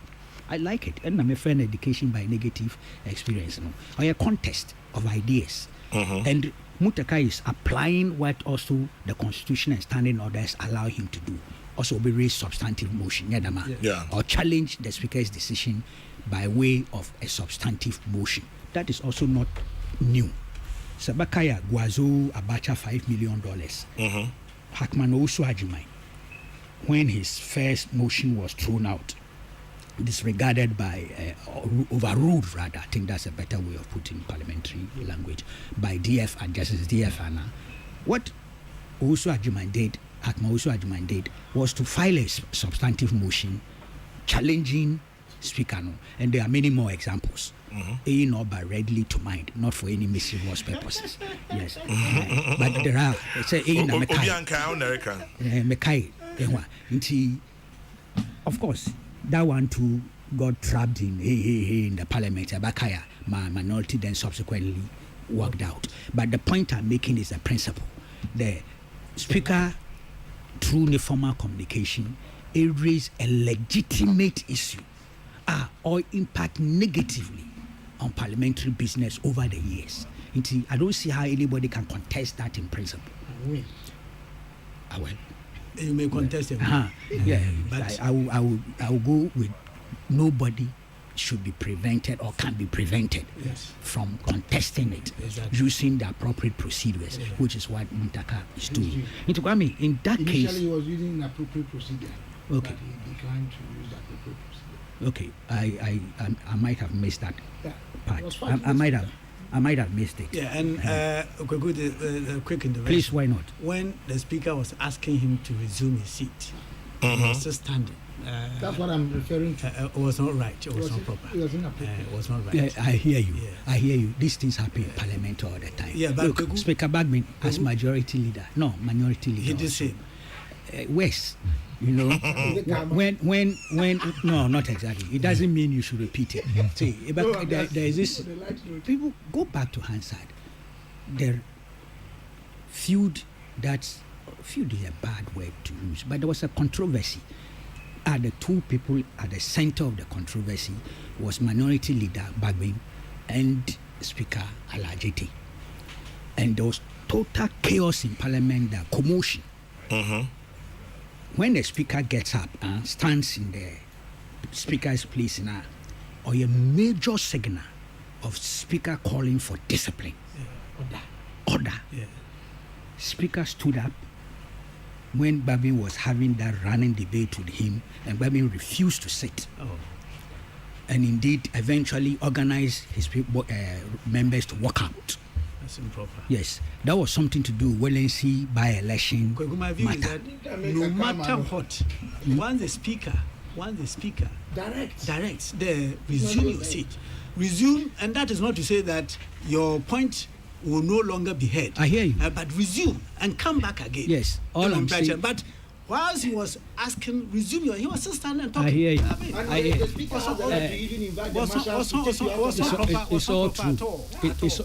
I like it. And I'm a friend education by negative experience. Or a contest of ideas. And Mutaka is applying what also the Constitution and standing orders allow him to do. Also be raise substantive motion, or challenge the Speaker's decision by way of a substantive motion. That is also not new. Sabakaya Guazo Abacha $5 million. Hackman also Ajimai, when his first motion was thrown out, disregarded by, overruled rather, I think that's a better way of putting parliamentary language, by DF and Justice DF Anna. What also Ajimai did, Hackman also Ajimai did, was to file a substantive motion challenging Speaker, and there are many more examples. Not by readily to mind, not for any mischievous purposes. Yes, but there are. Of course, that one too got trapped in the parliament. Abakaya, my minority then subsequently worked out. But the point I'm making is a principle. The speaker, through informal communication, it raised a legitimate issue or impact negatively on parliamentary business over the years. I don't see how anybody can contest that in principle. Well, you may contest it. Yeah, but I will go with nobody should be prevented or can be prevented from contesting it using the appropriate procedures, which is what Muntaka is doing. In that Initially, case, he was using an appropriate procedure. Okay. But he declined to use the appropriate procedure. Okay, I might have missed that part. I might have missed it. Yeah, and a quick intervention. Please, why not? When the speaker was asking him to resume his seat, he was still standing. That's what I'm referring to. It was not right. It was not proper. It was inappropriate. It was not right. Yeah, I hear you. Yeah. I hear you. These things happen in Parliament all the time. Yeah, but look, Speaker Bagman as minority leader. Minority leader. He did say. West, when no, not exactly. It doesn't mean you should repeat it. See, but there is this. People go back to Hansard. The feud is a bad word to use, but there was a controversy. The two people at the center of the controversy was minority leader Bagman and Speaker Alajete, and there was total chaos in Parliament. The commotion. When the speaker gets up and stands in the speaker's place now, or a major signal of speaker calling for discipline, order. Yeah. Speaker stood up when Babin was having that running debate with him, and Babin refused to sit. And indeed, eventually organized his members to walk out. That's improper. Yes, that was something to do with Wellency by-election my view matter. is that no matter what, once the speaker directs the resume your seat, resume, and that is not to say that your point will no longer be heard. I hear you. But resume and come back again. Yes, all I'm saying. But whilst he was asking resume, he was still standing and talking. I hear you. The speaker has the right to even invite the marshals to take you out. It's all true.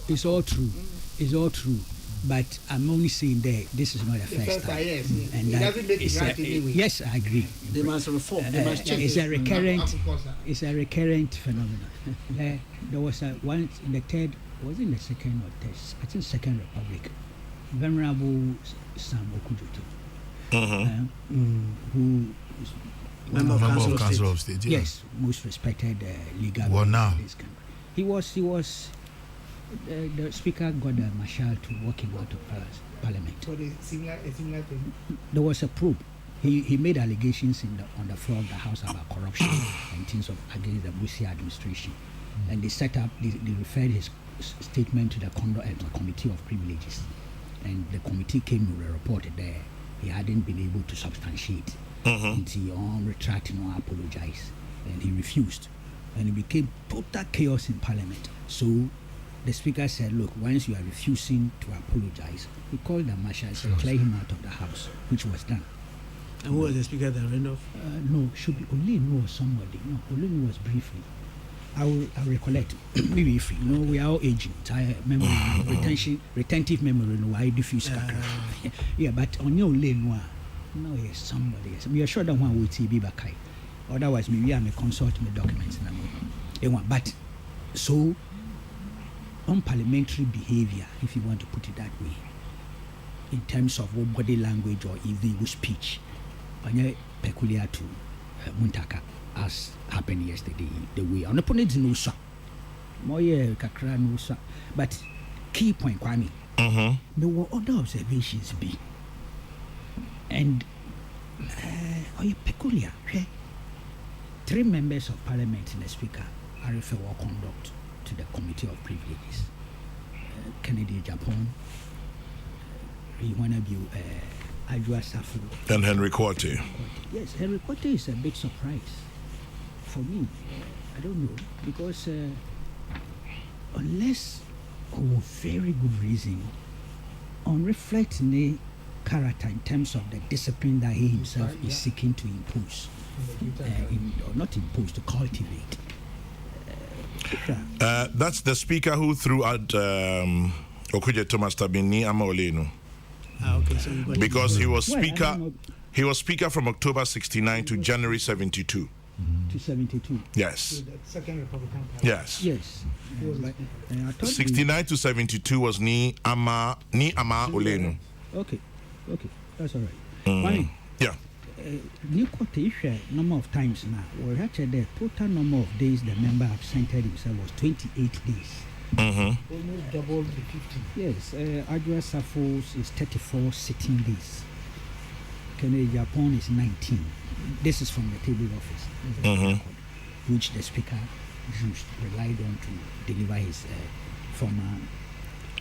It's all true. It's all true. But I'm only saying that this is not the first time. Yes. And it doesn't make it right anyway. Yes, I agree. They must reform. They must change. It's a recurrent phenomenon. There was once in the third, was it in the second or third? I think Second Republic. Venerable Sam Okujoto, who member of Council of State. Yes, most respected legal. Well, now he was. The speaker got the marshal to walk him out of Parliament. For a similar thing. There was a probe. He made allegations on the floor of the House about corruption and things against the Busia administration, and they referred his statement to the Committee of Privileges, and the committee came with a report that he hadn't been able to substantiate until on retracting or apologize, and he refused, and it became total chaos in Parliament. So the speaker said, look, once you are refusing to apologize, he called the marshal and said, clear him out of the house, which was done. And who was the speaker that ran off? No, should be Olenu or somebody. No, Olenu was briefly. I will recollect briefly. We are all aging. Memory, retentive memory. No, I diffuse. Yeah, but on your Olenu, no, yes, somebody. Yes. We are sure that one will be back. Otherwise, maybe I may consult my documents. But so, unparliamentary behavior, if you want to put it that way, in terms of what body language or illegal speech, peculiar to Muntaka, as happened yesterday. The way on opponents no sa, more kakra no sa. But key point, Kwame, there were other observations be, and peculiar. 3 members of Parliament and the Speaker are referred for conduct to the Committee of Privileges. Kennedy Japan, Ajua Safu, and Henry Quarty. Yes, Henry Quarty is a big surprise for me. I don't know, because unless for very good reason, on reflecting character in terms of the discipline that he himself is seeking to impose, or not impose, to cultivate. That's the speaker who threw out Okudje Thomas Tabini Amaolenu. Okay, so we got Because he was speaker. He was speaker from October 69 to January 72. To 72. Yes. The second Republican Party. Yes. Yes. But, I thought 69 to 72 was Ni Ama Olenu. Okay, that's all right. Why? Yeah. New quotation number of times now. Well, actually, the total number of days the member absented himself was 28 days. Almost double the 50. Yes, Adwa Safo's is 34 sitting days. Kennedy Japan is 19. This is from the table office, which the speaker relied on to deliver his former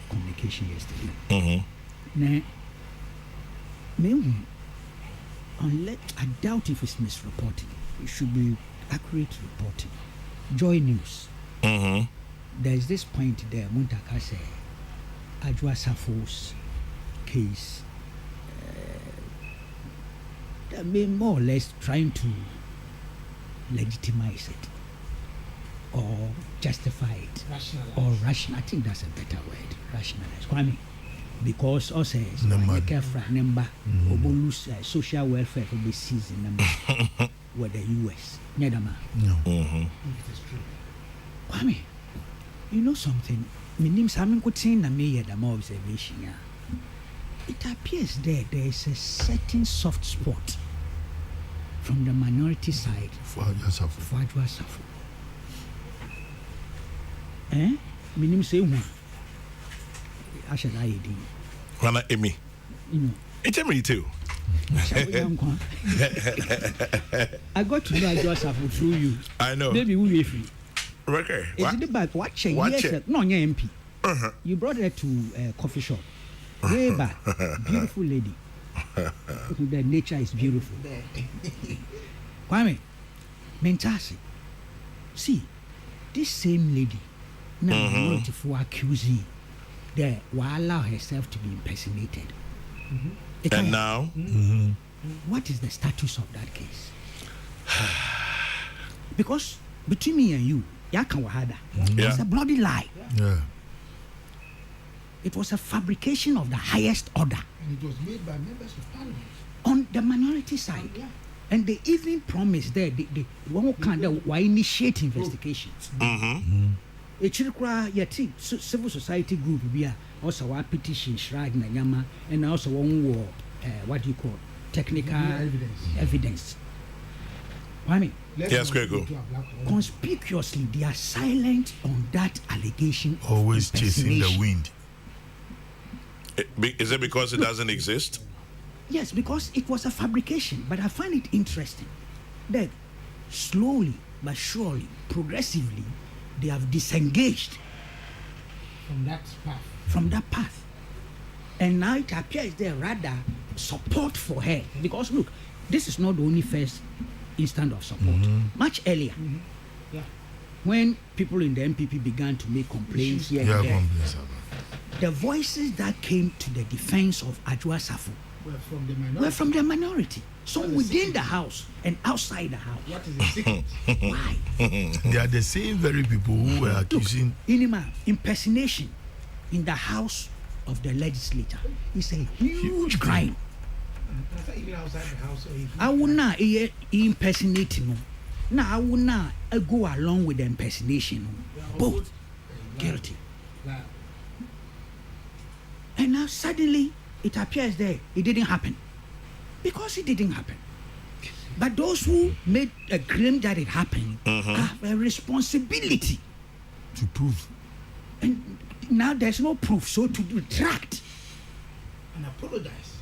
communication yesterday. Now, unless I doubt if it's misreporting, it should be accurate reporting. Joy News. There is this point there. Muntaka said, Adwa Safo's case. I mean, more or less trying to legitimize it or justify it or rational. I think that's a better word. Rationalize. Kwame, because us as number lose social welfare for the season number with the US. Nedama. No. If it is true. Kwame, you know something? My name is Samin Kutin and me the more observation. Yeah. It appears there is a certain soft spot from the minority side for Adwa Safo. Meaning say one. I shall I do. Rana Emi. You know. It's Emi too. I got to know Adwa Safo through you. I know. Maybe we will free. Okay. Is it back? Watch it. Yes. No, you're MP. You brought her to a coffee shop. Way back. Beautiful lady. The nature is beautiful. Kwame, Mentasi. See, this same lady now not for accusing that will allow herself to be impersonated. And now? What is the status of that case? Because between me and you, Yaka Wahada, it's a bloody lie. Yeah. It was a fabrication of the highest order. And it was made by members of parliament. On the minority side. And they even promised that they one kind of initiate investigations. Civil society group also a petition shrine Nanyama and also one war what do you call technical evidence. I mean, yes, Kokrokoo. Conspicuously, they are silent on that allegation. Always chasing the wind. Is it because it doesn't exist? Yes, because it was a fabrication. But I find it interesting that slowly but surely, progressively, they have disengaged from that path. And now it appears there rather support for her. Because look, this is not the only first instance of support. Much earlier, when people in the MPP began to make complaints here and there, the voices that came to the defense of Adwa Safo were from the minority. So within the house and outside the house. What is the secret? Why? They are the same very people who were accusing. Impersonation in the house of the legislature is a huge crime. Even outside the house. I would not impersonate him. Now I would not go along with the impersonation. Both guilty. And now suddenly it appears that it didn't happen. Because it didn't happen. But those who made a claim that it happened have a responsibility to prove. And now there's no proof, so to retract and apologize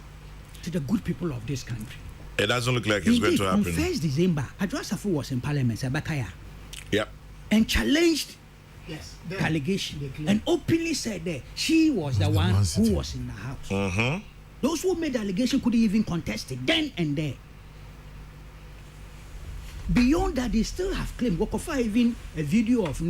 to the good people of this country. It doesn't look like it's going to happen. On 1st December, Adwa Safo was in Parliament, Sabakaya, and challenged the allegation and openly said that she was the one who was in the house. Those who made the allegation couldn't even contest it then and there. beyond that, they still have claimed. Wokofa even a video of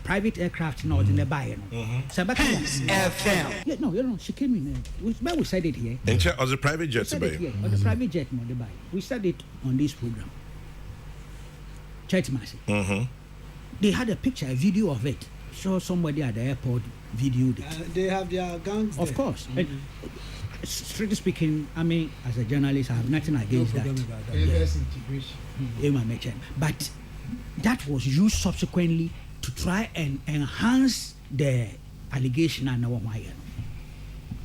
private aircraft not in the buy. FM. Yeah, no, she came in. We said it here. And as a private jet, on the private jet, no, the buy. We said it on this program. Chet Massey. They had a picture, a video of it. Show somebody at the airport videoed it. They have their guns. Of course. Strictly speaking, I mean, as a journalist, I have nothing against that. But that was used subsequently to try and enhance the allegation and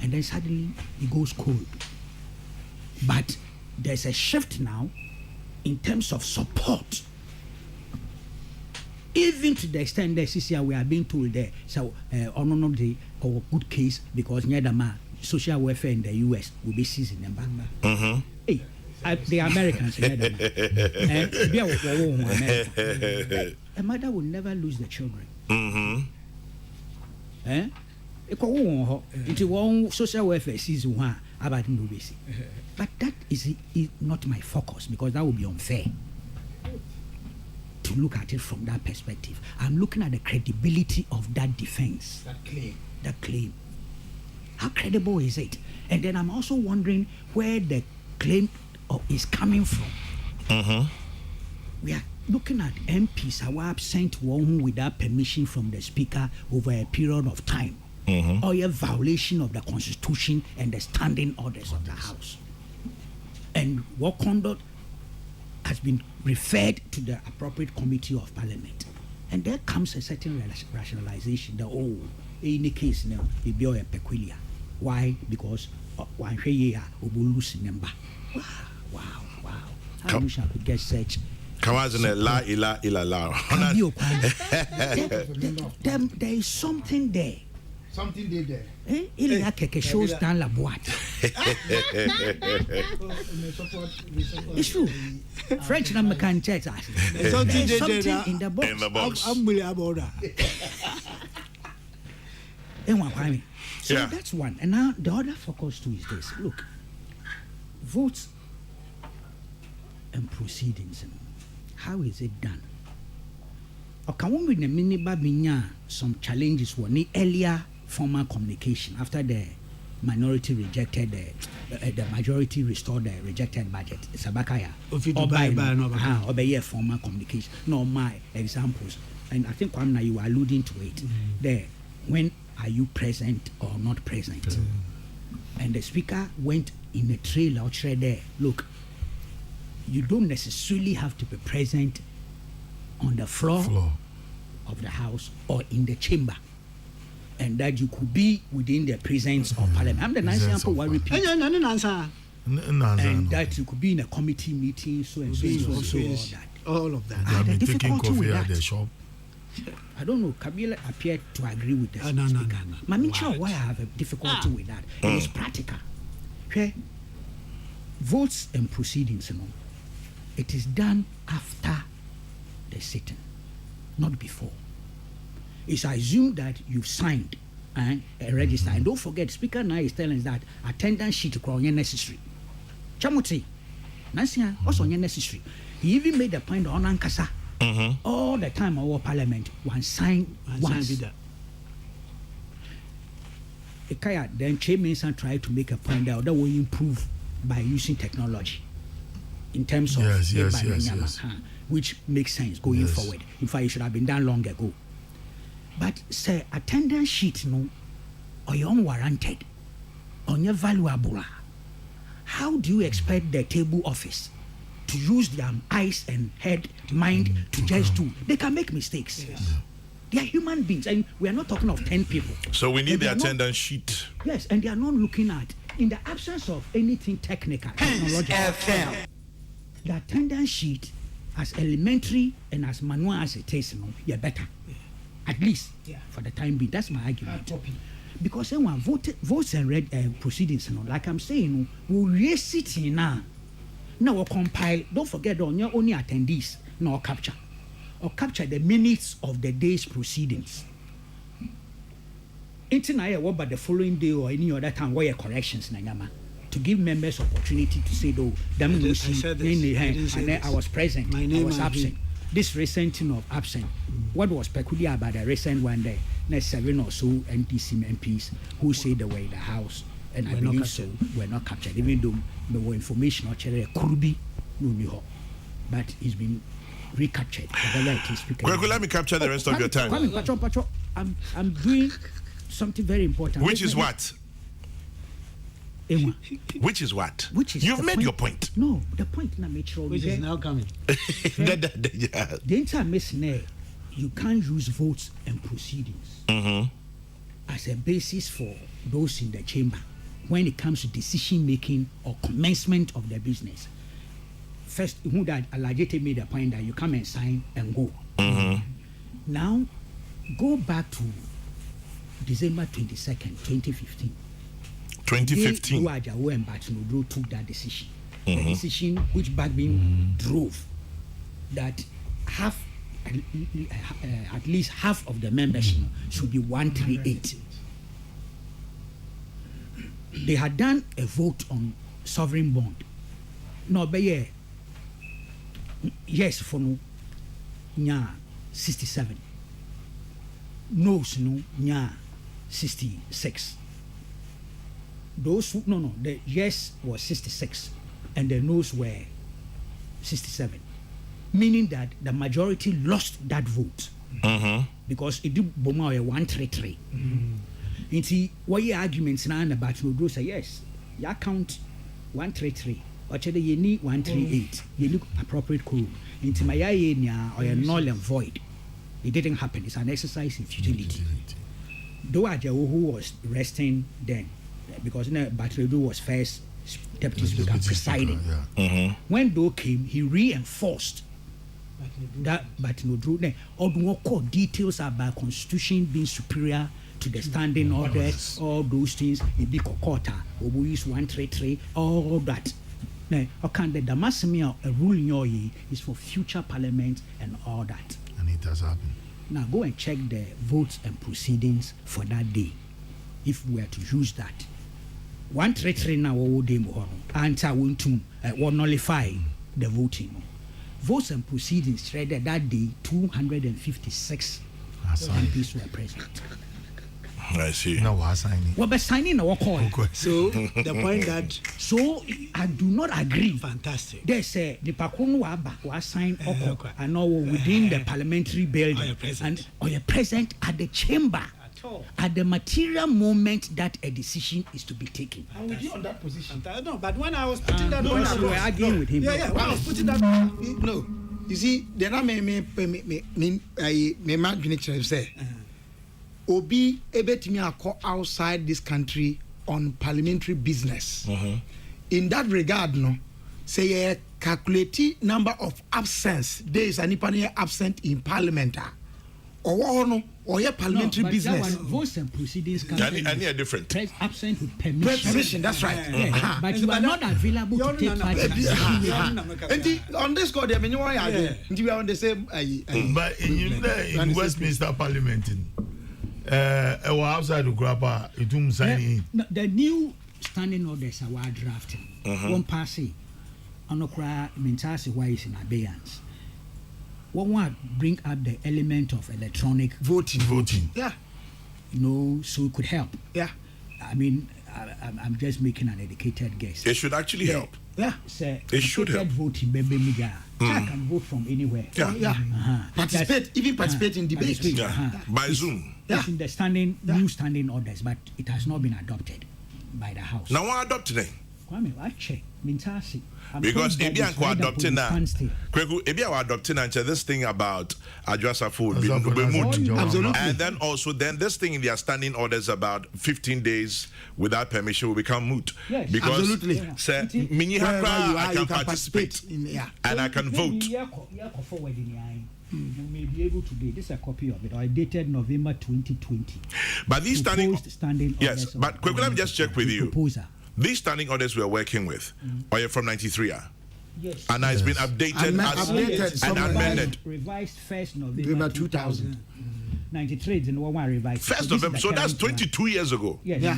then suddenly it goes cold. But there's a shift now in terms of support. Even to the extent that we are being told there, so on our good case because near the social welfare in the US will be seizing them back. Hey, the Americans, a mother will never lose the children. Into one social welfare season one about movies. But that is not my focus because that would be unfair to look at it from that perspective. I'm looking at the credibility of that defense. That claim. How credible is it? And then I'm also wondering where the claim is coming from. We are looking at MPs who are absent one without permission from the speaker over a period of time. Or a violation of the constitution and the standing orders of the House. And what conduct has been referred to the appropriate committee of Parliament. And there comes a certain rationalization that, any case now, it be peculiar. Why? Because one year we will lose number. Wow. I wish I could get such. La. There is something there. Something there. Il y a quelque chose dans la boîte. It's true. French number can check us. There's something in the box. In the box. I'm really about that. So that's one. And now the other focus too is this. Look, votes and proceedings. How is it done? Okay, with the miniba some challenges were earlier formal communication after the minority rejected the majority restored the rejected budget. Sabakaya. Obey formal communication. No, my examples. And I think Kwamna, you are alluding to it. There, when are you present or not present? And the speaker went in a trail out there. Look, you don't necessarily have to be present on the floor of the House or in the chamber, and that you could be within the presence of Parliament. I'm the nice example why repeat. And that you could be in a committee meeting, so and so, all of that. I mean, taking coffee at the shop. I don't know. Kabila appeared to agree with the speaker. I'm not sure why I have a difficulty with that. It is practical. Okay? Votes and proceedings, it is done after the sitting, not before. It's assumed that you've signed a register. And don't forget, Speaker now is telling us that attendance sheet is necessary. Chamuti, Nansia, also necessary. He even made the point on Ankasa. All the time our Parliament, one sign once. Then Chairman tried to make a point that will improve by using technology in terms of yes. which makes sense going forward. In fact, it should have been done long ago. But say attendance sheet or your unwarranted, or your valuable. How do you expect the table office to use their eyes and head, mind to just do? They can make mistakes. They are human beings, and we are not talking of 10 people. So we need the attendance sheet. Yes, and they are not looking at, in the absence of anything technical, technological, the attendance sheet, as elementary and as manual as it is, you're better. At least for the time being. That's my argument. Because when votes and proceedings, like I'm saying, we'll raise it in now. Now we'll compile. Don't forget on your only attendees, no capture. Or capture the minutes of the day's proceedings. It's not what about the following day or any other time where corrections to give members opportunity to say, though, and then I was present, I was absent. This recent thing of absent, what was peculiar about the recent one day, next 7 or so NDC MPs who say they were in the house, and I believe so, were not captured, even though there were information or Kurubi, no, but he's been recaptured. Let me capture the rest of your time. I'm doing something very important. Which is what? Which is what? You've made your point. No, the point I made sure. Which is now coming. The entire message, you can't use votes and proceedings as a basis for those in the chamber when it comes to decision making or commencement of the business. First, who that Alajete made a point that you come and sign and go. Now, go back to December 22nd, 2015. 2015. When Batino took that decision. The decision which Bagbin drove that at least half of the members should be 138. They had done a vote on sovereign bond. No, but yes, for no, 67. No's no, 66. Those who, the yes was 66 and the no's were 67, meaning that the majority lost that vote because it did Boma 133. Into what your arguments now about no say yes, you count 133, or you need 138, you need appropriate code. Into my or a null and void. It didn't happen. It's an exercise in futility. Though Ajawo who was resting then, because Batredu was first deputy speaker presiding. When Doe came, he reinforced that Batredu. All details about constitution being superior to the standing orders, all those things. It be Kokota, Obuis 133, all that. The Damasimia ruling is for future parliament and all that. And it has happened. Now go and check the votes and proceedings for that day. If we are to use that, 133 now answer will nullify the voting. Votes and proceedings traded that day 256 MPs were present. I see. No, we're signing. We're signing our call. So the point that I do not agree. Fantastic. They say the Pakunu was signed and now within the parliamentary building and or present at the chamber at the material moment that a decision is to be taken. I'm with you on that position. No, but when I was putting that, we were arguing with him. Yeah. When I was putting that, no. You see, then I me imagine say. Obi ebetimi akọ outside this country on parliamentary business. In that regard, no, say a calculate number of absence days and if absent in parliament or no or your parliamentary business. Votes and proceedings can be different. Absent with permission. That's right. But you are not available to take part. And on this code, we are on the same. But in Westminster Parliament. Outside the grappa, it signing. The new standing orders are drafting. One passing, Anokra Mintasi wise in abeyance. One want bring up the element of electronic voting. Yeah. So it could help. Yeah. I mean, I'm just making an educated guess. It should actually help. Yeah. It should help. Voting, I can vote from anywhere. Participate in debates. By Zoom. It's in the new standing orders, but it has not been adopted by the House. Now, what adopted it? Because if you are adopting now, if you are adopting this thing about Adjasa food, absolutely, and then also this thing in their standing orders about 15 days without permission will become moot. Yes, because absolutely. I can participate and I can vote. You may be able to do this is a copy of it. I dated November 2020. But these standing orders. Yes, but quickly let me just check with you. Proposer. These standing orders we are working with are you from 93? Yes. And it's been updated and amended. Revised 1st November 2000. 93 is in one revised. 1st November, so that's 22 years ago. Yes. Yeah.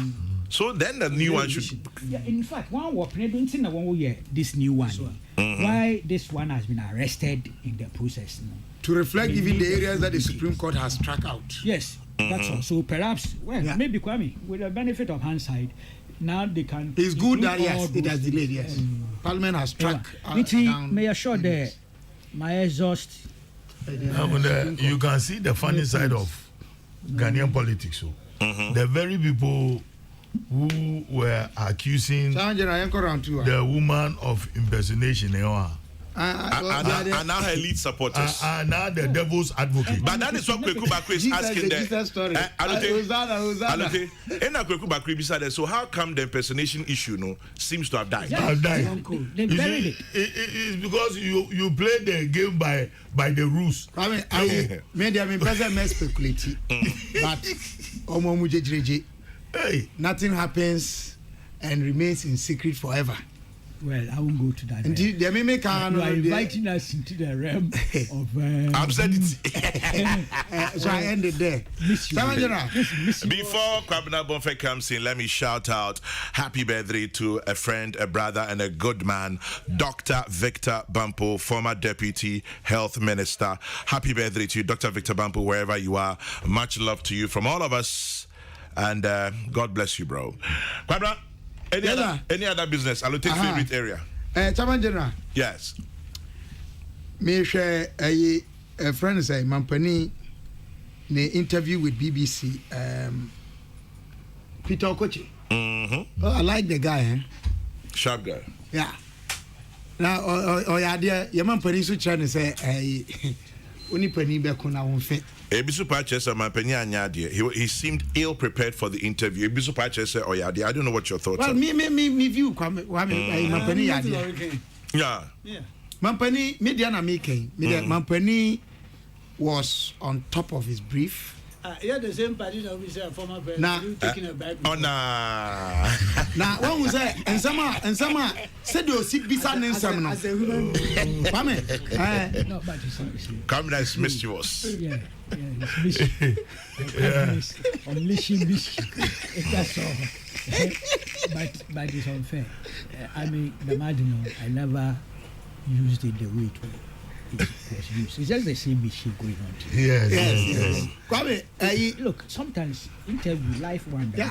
So then the new one should. Yeah, in fact, one was preventing the one year this new one. Why this one has been arrested in the process? To reflect even the areas that the Supreme Court has struck out. Yes, that's all. So perhaps, maybe Kwame, with the benefit of hindsight, now they can. It's good that yes, it has delayed. Yes, Parliament has struck down. May assure there, my exhaust. You can see the funny side of Ghanaian politics. So the very people who were accusing the woman of impersonation are now her lead supporters. Are now the devil's advocate. But that is what Kokrokoo Bakri is asking there. So how come the impersonation issue seems to have died? It's because you play the game by the rules. Maybe I'm speculating, but nothing happens and remains in secret forever. Well, I won't go to that. You are inviting us into the realm of absurdity. So I ended there. Before Kwabena Bonfe comes in, let me shout out happy birthday to a friend, a brother, and a good man, Dr. Victor Bampo, former Deputy Health Minister. Happy birthday to you, Dr. Victor Bampo, wherever you are. Much love to you from all of us, and God bless you, bro. Kwabena. Any other business? I'll take favorite area. Chairman General. Yes. Me share a friend say Mampani ne interview with BBC. Peter Okochi. Oh, I like the guy. Sharp guy. Yeah. Now, yeah, dear, your Mampani so trying to say, only penny be kuna wonfe. He seemed ill prepared for the interview. I don't know what your thoughts are. Me view Mampani yeah. Mampani media na making. Mampani was on top of his brief. Yeah, the same party that we say former president taking a bag. Oh nah. Now what was that? And some said you see bisa nensam no. Pame. No, but it's come nice mischievous. Yeah, it's mischievous. Unleashing mischief. That's all. But it's unfair. I mean, the marginal, I never used it the way it was used. It's just the same issue going on. Yes. Kwame, look, sometimes interview life one day.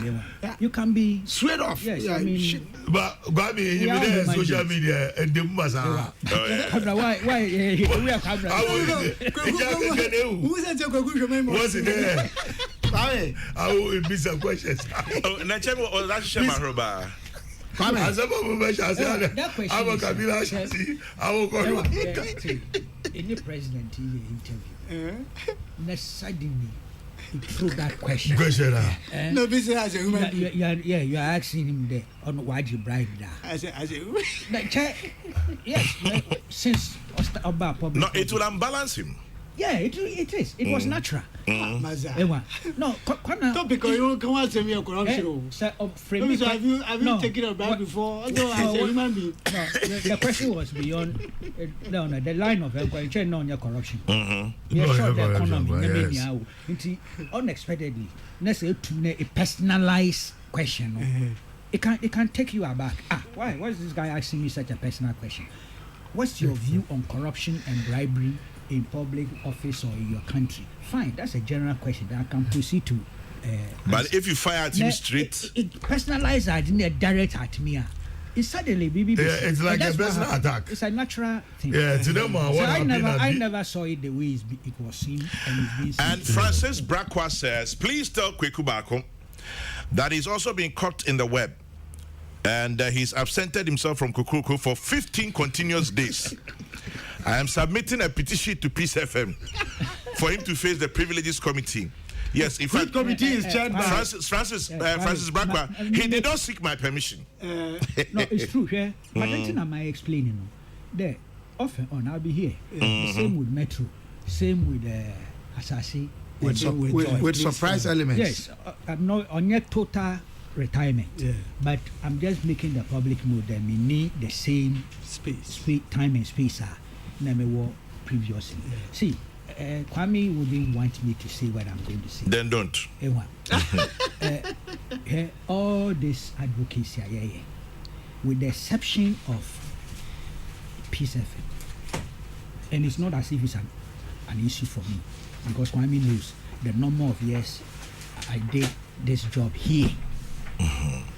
You can be straight off. Yes, I mean. But Kwame, you mean social media and the massa. Why? We are camera. Who said Kokrokoo? What's it there? I will be some questions. Oh, Nachem was that Shema Roba. Kwame, any president in the interview, suddenly he threw that question. No, business as a human. You are asking him there on why you bribe that. Yes, since about public. No, it will unbalance him. Yeah, it is. It was natural. No, topic you come out me corruption. Have you taken a bribe before? Although as a human being. No, the question was beyond the line of inquiry on your corruption. Yeah, sure, the economy, unexpectedly, let's say a personalized question. It can take you aback. Why is this guy asking me such a personal question? What's your view on corruption and bribery in public office or in your country? Fine, that's a general question that I can proceed to. But if you fire at him straight, it personalized, I didn't direct at me. It's suddenly BB. Yeah, it's like a personal attack. It's a natural thing. Yeah, to them, I never saw it the way it was seen and Francis Brakwa says, please tell Kokrokoo Bakri that he's also been caught in the web. And he's absented himself from Kokrokoo for 15 continuous days. I am submitting a petition to Peace FM for him to face the Privileges Committee. Yes, in fact, committee is chaired by Francis Brakwa. He did not seek my permission. No, it's true, yeah. But that's not my explaining. There, off and on, I'll be here. Same with Metro, same with Asasi. With surprise elements. Yes, I'm not on your total retirement, but I'm just making the public know that we need the same space, time and space. Previously. See, Kwame wouldn't want me to say what I'm going to say. Then don't. All this advocacy, with the exception of Peace FM, and it's not as if it's an issue for me, because Kwame knows the number of years I did this job here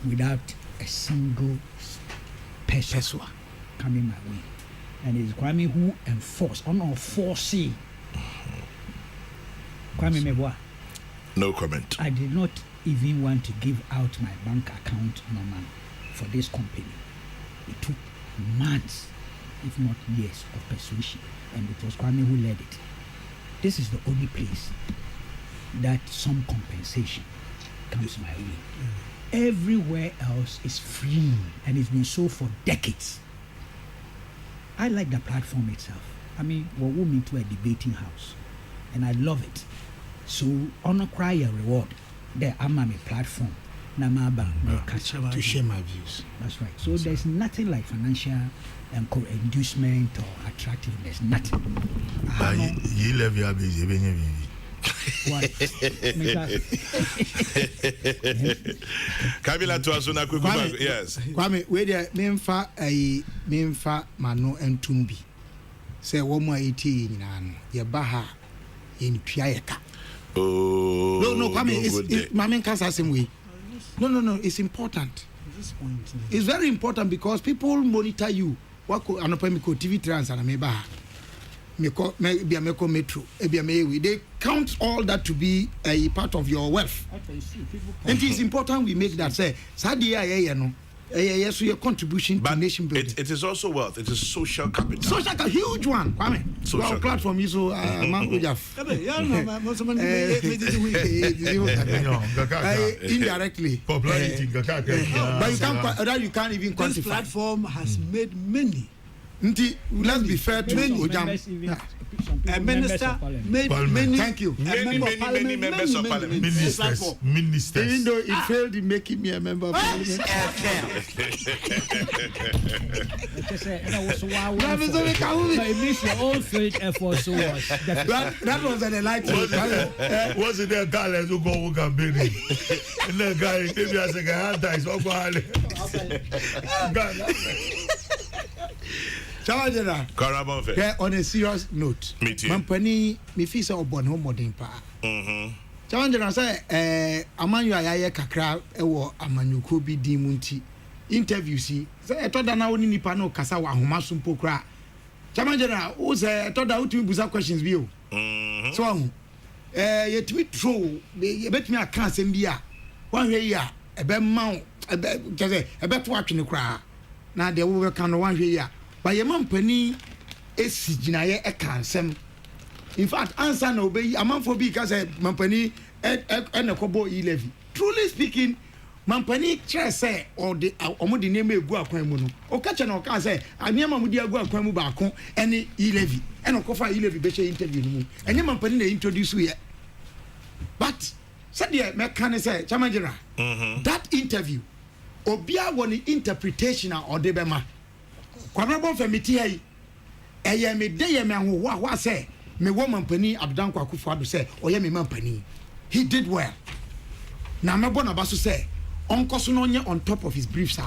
without a single person coming my way. And it's Kwame who enforced, forcing. Kwame Meboa. No comment. I did not even want to give out my bank account number for this company. It took months, if not years, of persuasion, and it was Kwame who led it. This is the only place that some compensation comes my way. Everywhere else is free, and it's been so for decades. I like the platform itself. I mean, we're moving to a debating house, and I love it. So, honor cry a reward. There, I'm on a platform. To share my views. That's right. So there's nothing like financial inducement or attractiveness. Nothing. You love your busy. What? Kabila to Asuna Kukuba, yes. Kwame, where the memfa mano and tumbi. Say 180 in an Yabaha in Piayaka. Oh, no, Kwame, it's Mamen Kasa same way. No, it's important. It's very important because people monitor you. What anopemiko TV trans and ameba. They count all that to be a part of your wealth. And it is important we make that say, yes, your contribution to nation building. It is also wealth. It is social capital. Social capital, huge one. Kwame. Social platform is so indirectly. Popularity, but you can't even quantify. This platform has made many. Let's be fair to Ojam. A minister made many. Thank you. Many members of parliament. Ministers. Even though it failed in making me a member of parliament. It means your own faith effort so was. That was an enlightenment. Was it that guy who go who can build it? And that guy, maybe I say, I died. On a serious note, Mampani, me fisa obon home modern pa. Challenger say, Amanyu Ayaye Kakra, ewo Amanyuko bi dimunti. Interview si, say, I thought that now only Nipano Kasawa, Humasum Pokra. Challenger, who say, I thought that would be questions view. So, yet we throw, you bet me a can't be a 1 year, a bed mount, a bet watching the crowd. Now they will work on 1 year. But your company is Sijinaye a cansem. In fact, answer no be a man for because a company and a kobo levy. Truly speaking, Mampani say or the Omodi name of Guaquemuno, or catch an oka say, I near Mamudia Guaquemu Bacon, any levy, and a coffee levy better interview. And your Mampani introduce you. But said the mechanic say, Chamajera, that interview, Obia one interpretation or debema. Kwamabon famiti hai eye me dey me ho say me woman pani Abdan Kwakufu say oye me man pani. He did well. Na me bona baso say onkoso no nye on top of his briefs.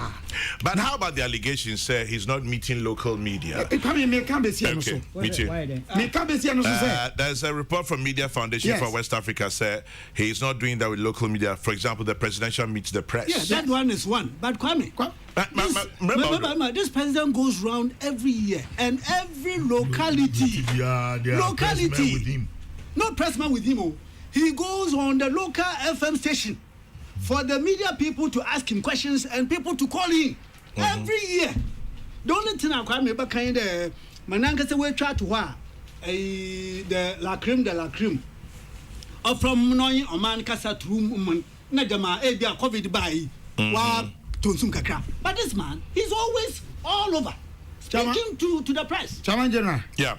But how about the allegations say he's not meeting local media? Me can be see no so. Me too. Me can be see no so say. There's a report from Media Foundation for West Africa say he's not doing that with local media. For example, the presidential meets the press. Yeah, that one is one. But Kwame, this president goes round every year and every locality. Locality. With him. No pressman with him. Oh. He goes on the local FM station for the media people to ask him questions and people to call him every year. The only thing I quite remember kind of Mananga say we try to the la crime or from Noy or Man Casa to Nadama Abia COVID by Tonsum Kakra. But this man, he's always all over speaking to the press. Chairman General. Yeah.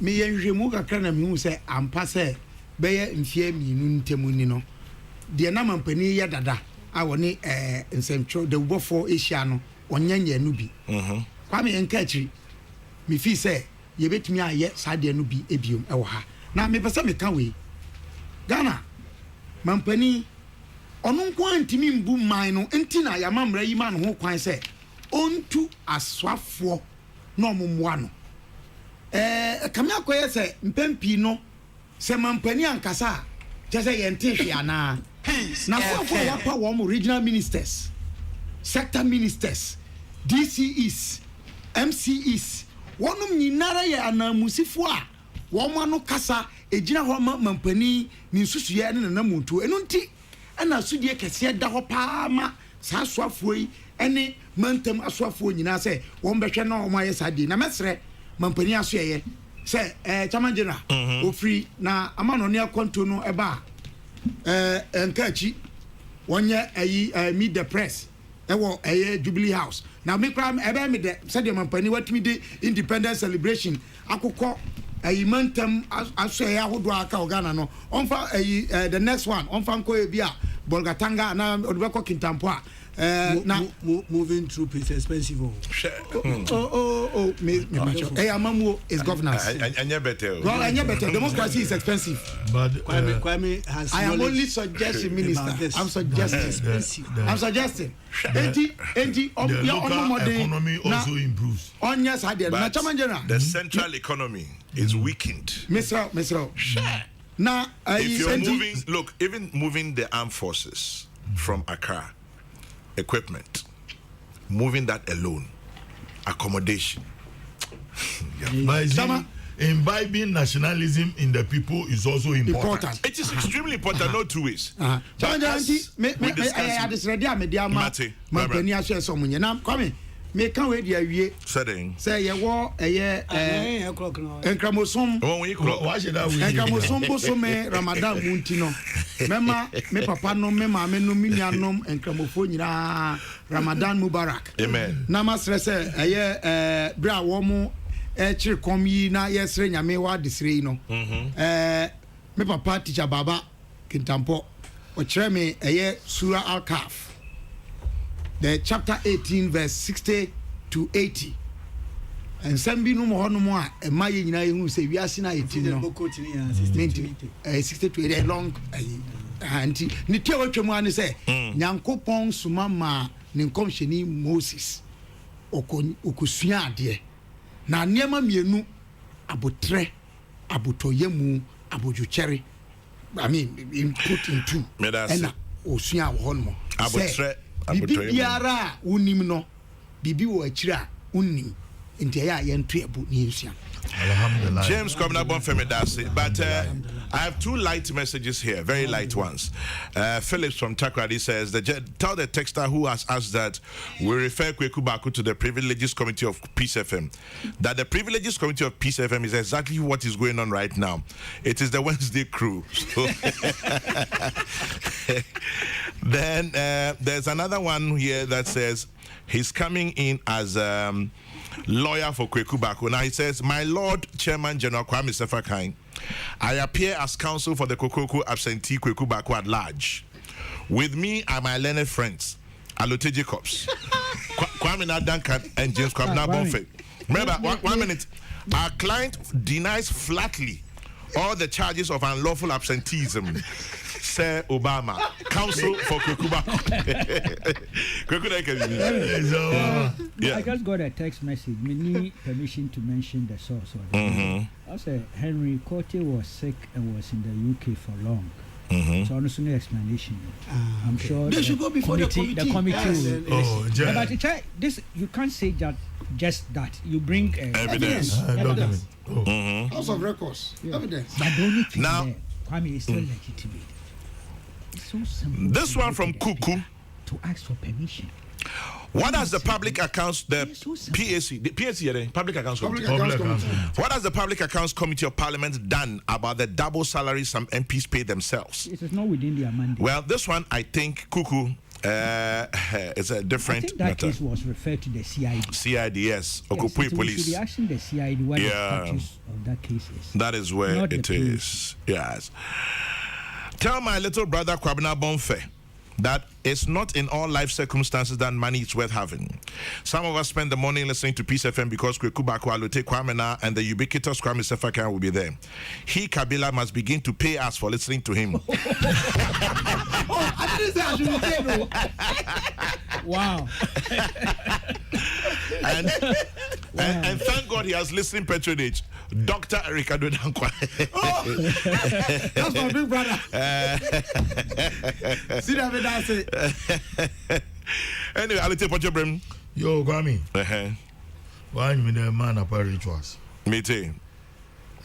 Me and Jemuka Kranam say, I'm passe, Bayer in fear me, Nuntemuni no. The Namampani Yadada, I want in Central, the Wofo Asiano, on Yanya Nubi. Kwame and Catchy, me fee say, yɛbɛtumi ayɛ saa deɛ no bi ebiom ɛwɔ ha na mepɛ sɛ meka wei Ghana mampani ɔno nko antimi mbu man no nti na yɛama mmara yi ma no ho kwan sɛ ɔntu asoafoɔ na ɔmommoa no kame akɔyɛ sɛ mpɛmpii no sɛ mampani ankasa a kyɛ sɛ yɛnte hwe anaa na foɔfoɔ a wapa wɔn regional ministers sector ministers DCEs MCEs wɔnom nyinara yɛ anamusifoɔ a wɔn ano kasa egyina hɔ ma mampani ne nsusuyɛ ne nanamuntu ɛno nti ɛna sudie kɛseɛ da hɔ paa ma saa asoafoɔ yi ɛne mantam asoafoɔ nyinaa sɛ wɔn bɛhwɛ na wɔn ayɛ saa die na mɛsrɛ mampani aso yɛyɛ sɛ chairman general ofiri na amano ne akɔnto no ɛba nka akyi wɔnyɛ ayi meet the press ɛwɔ ɛyɛ Jubilee House na me kra ɛbɛ me de sɛdeɛ mampani watumi de independence celebration akokɔ ayi mantam aso yɛ ahodoɔ aka Ghana no ɔmfa ayi the next one ɔmfa nkɔ bi a Bolgatanga na odubɛkɔ Kintampo a moving troop is expensive. Me Amamu is governance. Better. Democracy is expensive. But Kwame has. I am only suggesting, Minister. I'm suggesting. the local economy also improves. On yes, I did. The central economy is weakened. Mr. Now, if you're moving, look, even moving the armed forces from Accra, equipment, moving that alone, accommodation. Imbibing nationalism in the people is also important. It is extremely important, no two ways. Me can wait dia wie setting say ye wo enkramosom enkramosom bosome Ramadan munti no mema me papa no me maame no me nuanom enkramofo nyira Ramadan Mubarak amen na masre say bra wo mu chiri kom yi na yesre nyame wa desire yi no me papa teacher baba Kintampo o kire me Surah Al-Kahf, the chapter 18 verse 60 to 80 and sambi no mo hono mo a emaye nyina yehu se wiase na 18 no 60 to 80 long anti ni tie watwam ane se nyankopon suma ma ne nkomheni Moses okosua ade na niema mienu abotre abotoyemu abojukere I mean input into and osua wo hono mo abotre bibiara unim no bibi wo akira unim ntia ya yentu ebu ni nsua alhamdulillah. James Kwabena Bonfemi Dase, but I have two light messages here, very light ones. Phillips from Takrady says, tell the texter who has asked that we refer Kweku Baku to the Privileges Committee of Peace FM, that the Privileges Committee of Peace FM is exactly what is going on right now. It is the Wednesday crew. So then there's another one here that says he's coming in as lawyer for Kweku Baku. Now he says, my Lord Chairman General Kwame Sefakain, I appear as counsel for the Kokrokoo absentee Kweku Baku at large. With me are my learned friends, Alote Jacobs, Kwame Duncan, and James Kwabena Bonfemi. Remember, one minute. Our client denies flatly all the charges of unlawful absenteeism. Sir Obama, counsel for Kweku Baku. I just got a text message. We need permission to mention the source. I said Henry Cote was sick and was in the UK for long. So honestly, no explanation. I'm sure they should go before the committee. But this you can't say that just that. You bring evidence. House of records. Evidence. But the only thing now, Kwame is still legitimate. So this one from Kuku to ask for permission. What has the public accounts, the PAC, Public Accounts Committee? What has the Public Accounts Committee of Parliament done about the double salaries some MPs pay themselves? It is not within their mandate. Well, this one I think Kuku is a different I think that case was referred to the CID. CID, yes. Okupui Police. We should be asking the CID what the status of that case is. That is where not it is. Yes. Tell my little brother Kwabena Bonfe that it's not in all life circumstances that money is worth having. Some of us spend the morning listening to Peace FM because Kokrokoo Baako Alote Kwamena and the ubiquitous Kwame Sefaka will be there. He, Kabila, must begin to pay us for listening to him. I didn't say I should be paid, though. Wow. And thank God he has listening patronage. Dr. Erika Dodankwa. That's my big brother. See that when I say. Anyway, I'll take what you bring. Yo, Kwame. Why you the man of rituals? Me too.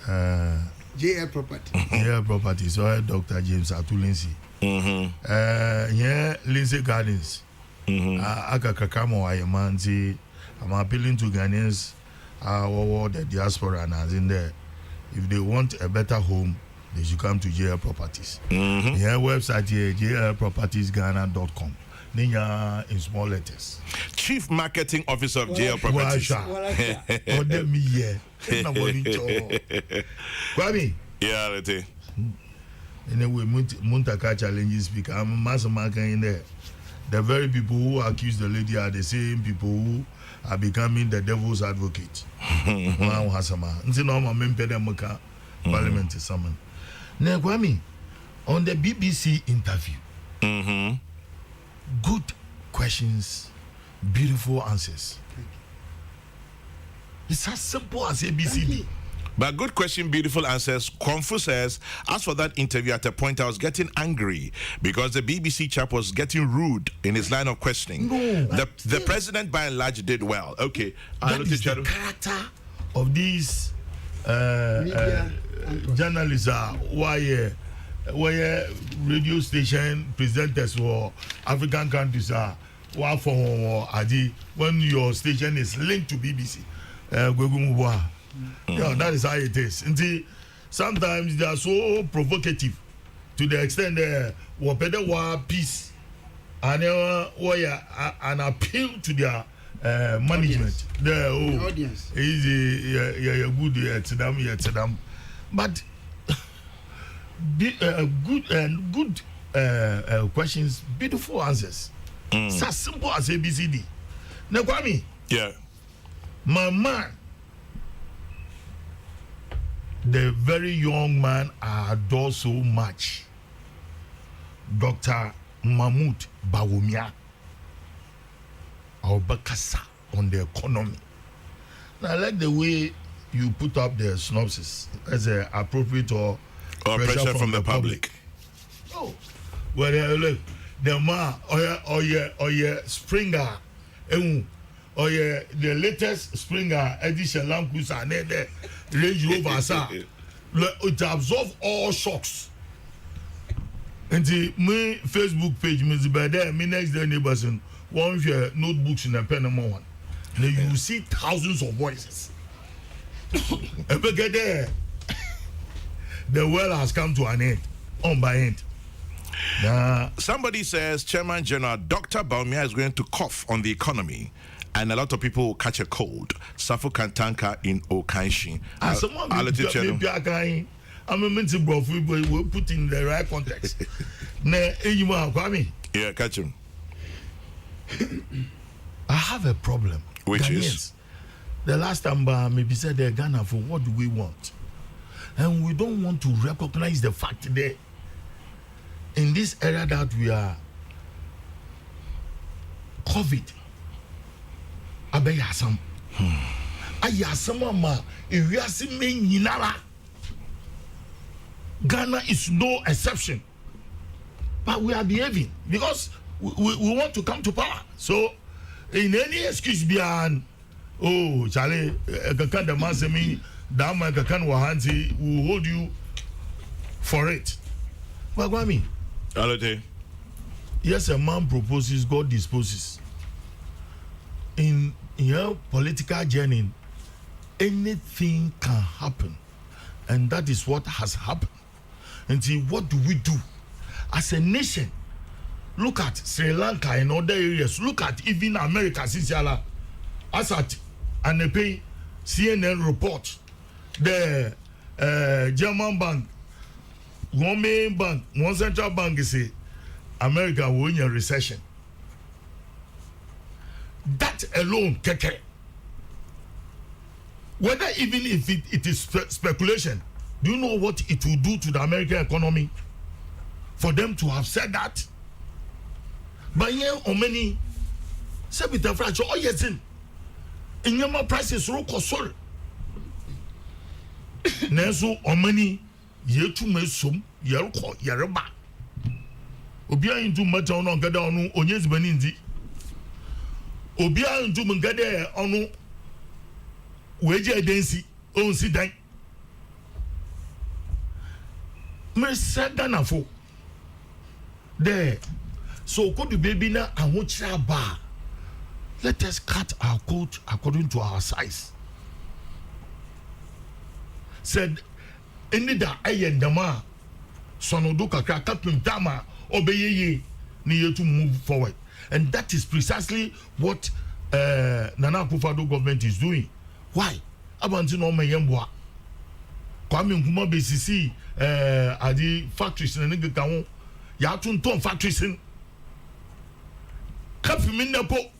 JL Property. JL Property. So Dr. James Atulinsi. Yeah, Lindsay Gardens. Aka Kakamo Ayamanzi. I'm appealing to Ghanaians, the diaspora, and as in there, if they want a better home, they should come to JL Properties. Yeah, website here, jlpropertiesghana.com. Ninya in small letters. Chief Marketing Officer of JL Properties. Kwame. Yeah, let's see. Anyway, Muntaka challenges speaker. I'm a mass marker in there. The very people who accuse the lady are the same people who are becoming the devil's advocate. Parliamentary summon. Now, Kwame, on the BBC interview, good questions, beautiful answers. It's as simple as ABCD. But good question, beautiful answers. Konfu says, as for that interview, at a point I was getting angry because the BBC chap was getting rude in his line of questioning. No, the president, by and large, did well. Okay. That is the character of these journalists why radio station presenters for African countries are when your station is linked to BBC. Yeah, that is how it is. And sometimes they are so provocative to the extent that peace and an appeal to their management. The audience. Good, but good questions, beautiful answers. It's as simple as ABCD. Now, Kwame. Yeah. My man. The very young man I adore so much, Dr. Mahmoud Bawumia, Albakasa on the economy. Now, I like the way you put up the synopsis as an appropriate or pressure from the public. Oh, well, look, the man, Springer, oh yeah, the latest Springer edition Lamkusa there, Range Rover sir, it absorbs all shocks. And the my Facebook page, Mr. Bade, my next door neighbors, one of your notebooks in a pen and one. Now you will see thousands of voices. And get there, the world has come to an end, on by end. Somebody says Chairman General Dr. Bawumia is going to cough on the economy. And a lot of people will catch a cold. Safu Kantanka in Okanshi. And someone will put in the right context. Yeah, catch him. I have a problem. Which Ghanaians, is? The last time maybe said they're Ghana for what do we want? And we don't want to recognize the fact that in this era that we are, COVID. Abeyasam. Ayasama ma ewiase me nyinara. Ghana is no exception. But we are behaving because we want to come to power. So in any excuse beyond Charlie Kakan the man say me Dama Kakan Wahanti will hold you for it. But Gwami. Yes, a man proposes, God disposes. In your political journey, anything can happen, and that is what has happened. And see, what do we do as a nation? Look at Sri Lanka and other areas. Look at even America, since yala, as at and they pay CNN report the German bank, one main bank, one central bank is America will in a recession. That alone, keke. Whether even if it is speculation, do you know what it will do to the American economy for them to have said that? But yeah, or many say with the fracture, oh yes, in your prices roll console. Neso or many ye to me some yerko yerba. Obia into matter on gada on onyes benindi. Obia into mungade on weje adensi on si dan. Me said danafo there. So could the baby na ahuchra ba. Let us cut our coat according to our size. Said any da ayendama sonodo kakra kapim tama obeyeye ni to move forward. And that is precisely what Nana Akufo-Addo government is doing. Why? Abanti no meyemboa. Kwame Nkrumah BCC adi factories na nge kan ya tunton factories in kapim nepo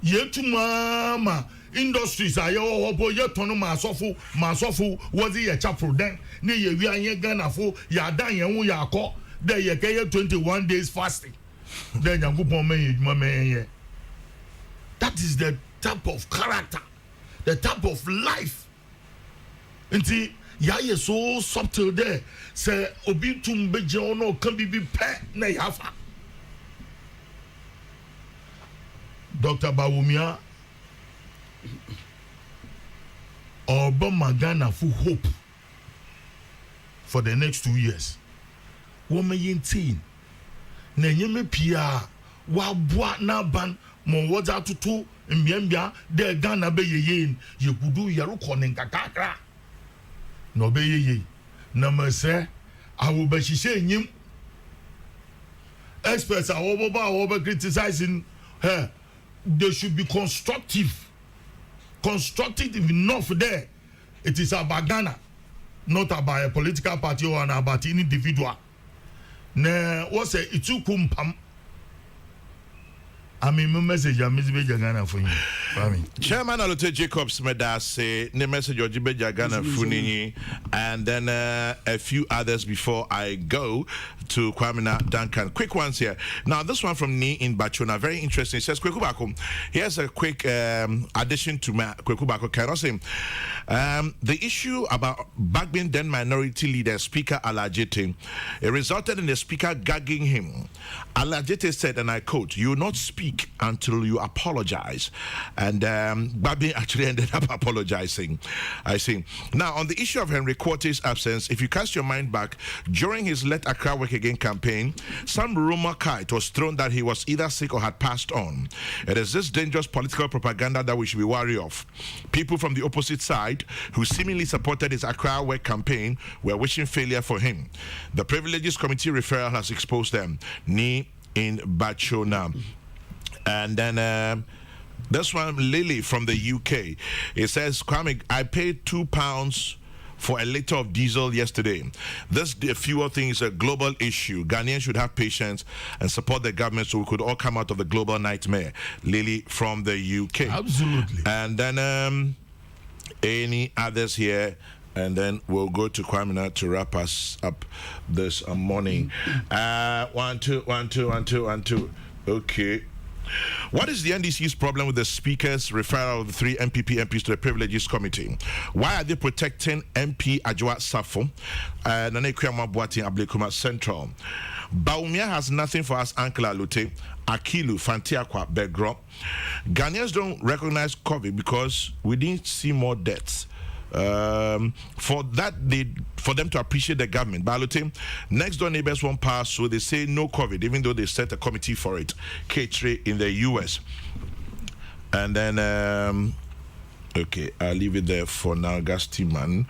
yetu mama industries aye obo ye tonu masofu was ye chapel then ne ye wi anye Ghana fo ya dan ye hu ya akọ de ye ke 21 days fasting then Yankopon me. That is the type of character, the type of life. Nti ya ye so subtle there say obi tum beje ono kan bibi pe na yafa. Dr. Bawumia Obama Ghana for hope for the next 2 years. Woman yin na nyeme pia wa boa na ban mo waza tutu mbiambia de Ghana be yeyen yekudu yaruko ne nkakakra no be yeye na mase awo be hihye nyim experts awo criticizing her. They should be constructive enough there. It is about Ghana, not about a political party or about any individual. Ne what's a itukumpam. I mean, my message I'm Ghana for you. Chairman Alote Jacobs Meda say ne message Ojibeja Ghana Funini, and then a few others before I go to Kwamina Duncan. Quick ones here. Now this one from Ni in Bachona, very interesting. It says Kwekubako. Here's a quick addition to my Kwekubako. Can I say the issue about Bagbin then minority leader Speaker Alajete, it resulted in the speaker gagging him. Alajete said, and I quote, "You will not speak until you apologize." And Babi actually ended up apologizing. I see. Now, on the issue of Henry Quarte's absence, if you cast your mind back, during his Let Accra Work Again campaign, some rumor kite was thrown that he was either sick or had passed on. It is this dangerous political propaganda that we should be wary of. People from the opposite side who seemingly supported his Accra Work campaign were wishing failure for him. The Privileges Committee referral has exposed them. Ni in Bachona. And then this one, Lily from the UK. It says, Kwame, I paid £2 for a liter of diesel yesterday. This fuel thing is a global issue. Ghanaians should have patience and support the government so we could all come out of the global nightmare. Lily from the UK. Absolutely. And then any others here? And then we'll go to Kwamina to wrap us up this morning. 1, 2, 1, 2, 1, 2, 1, 2. Okay. What is the NDC's problem with the Speaker's referral of the 3 MPP MPs to the Privileges Committee? Why are they protecting MP Adjoa Safo and Nane Kwama Boateng Ablekuma Central? Bawumia has nothing for us, Uncle Alute, Akilu, Fantiakwa, Begro. Ghanaians don't recognize COVID because we didn't see more deaths. For them to appreciate the government. Balute, next door neighbors won't pass, so they say no COVID, even though they set a committee for it. K3 in the US. And then, okay, I'll leave it there for now. Gastiman.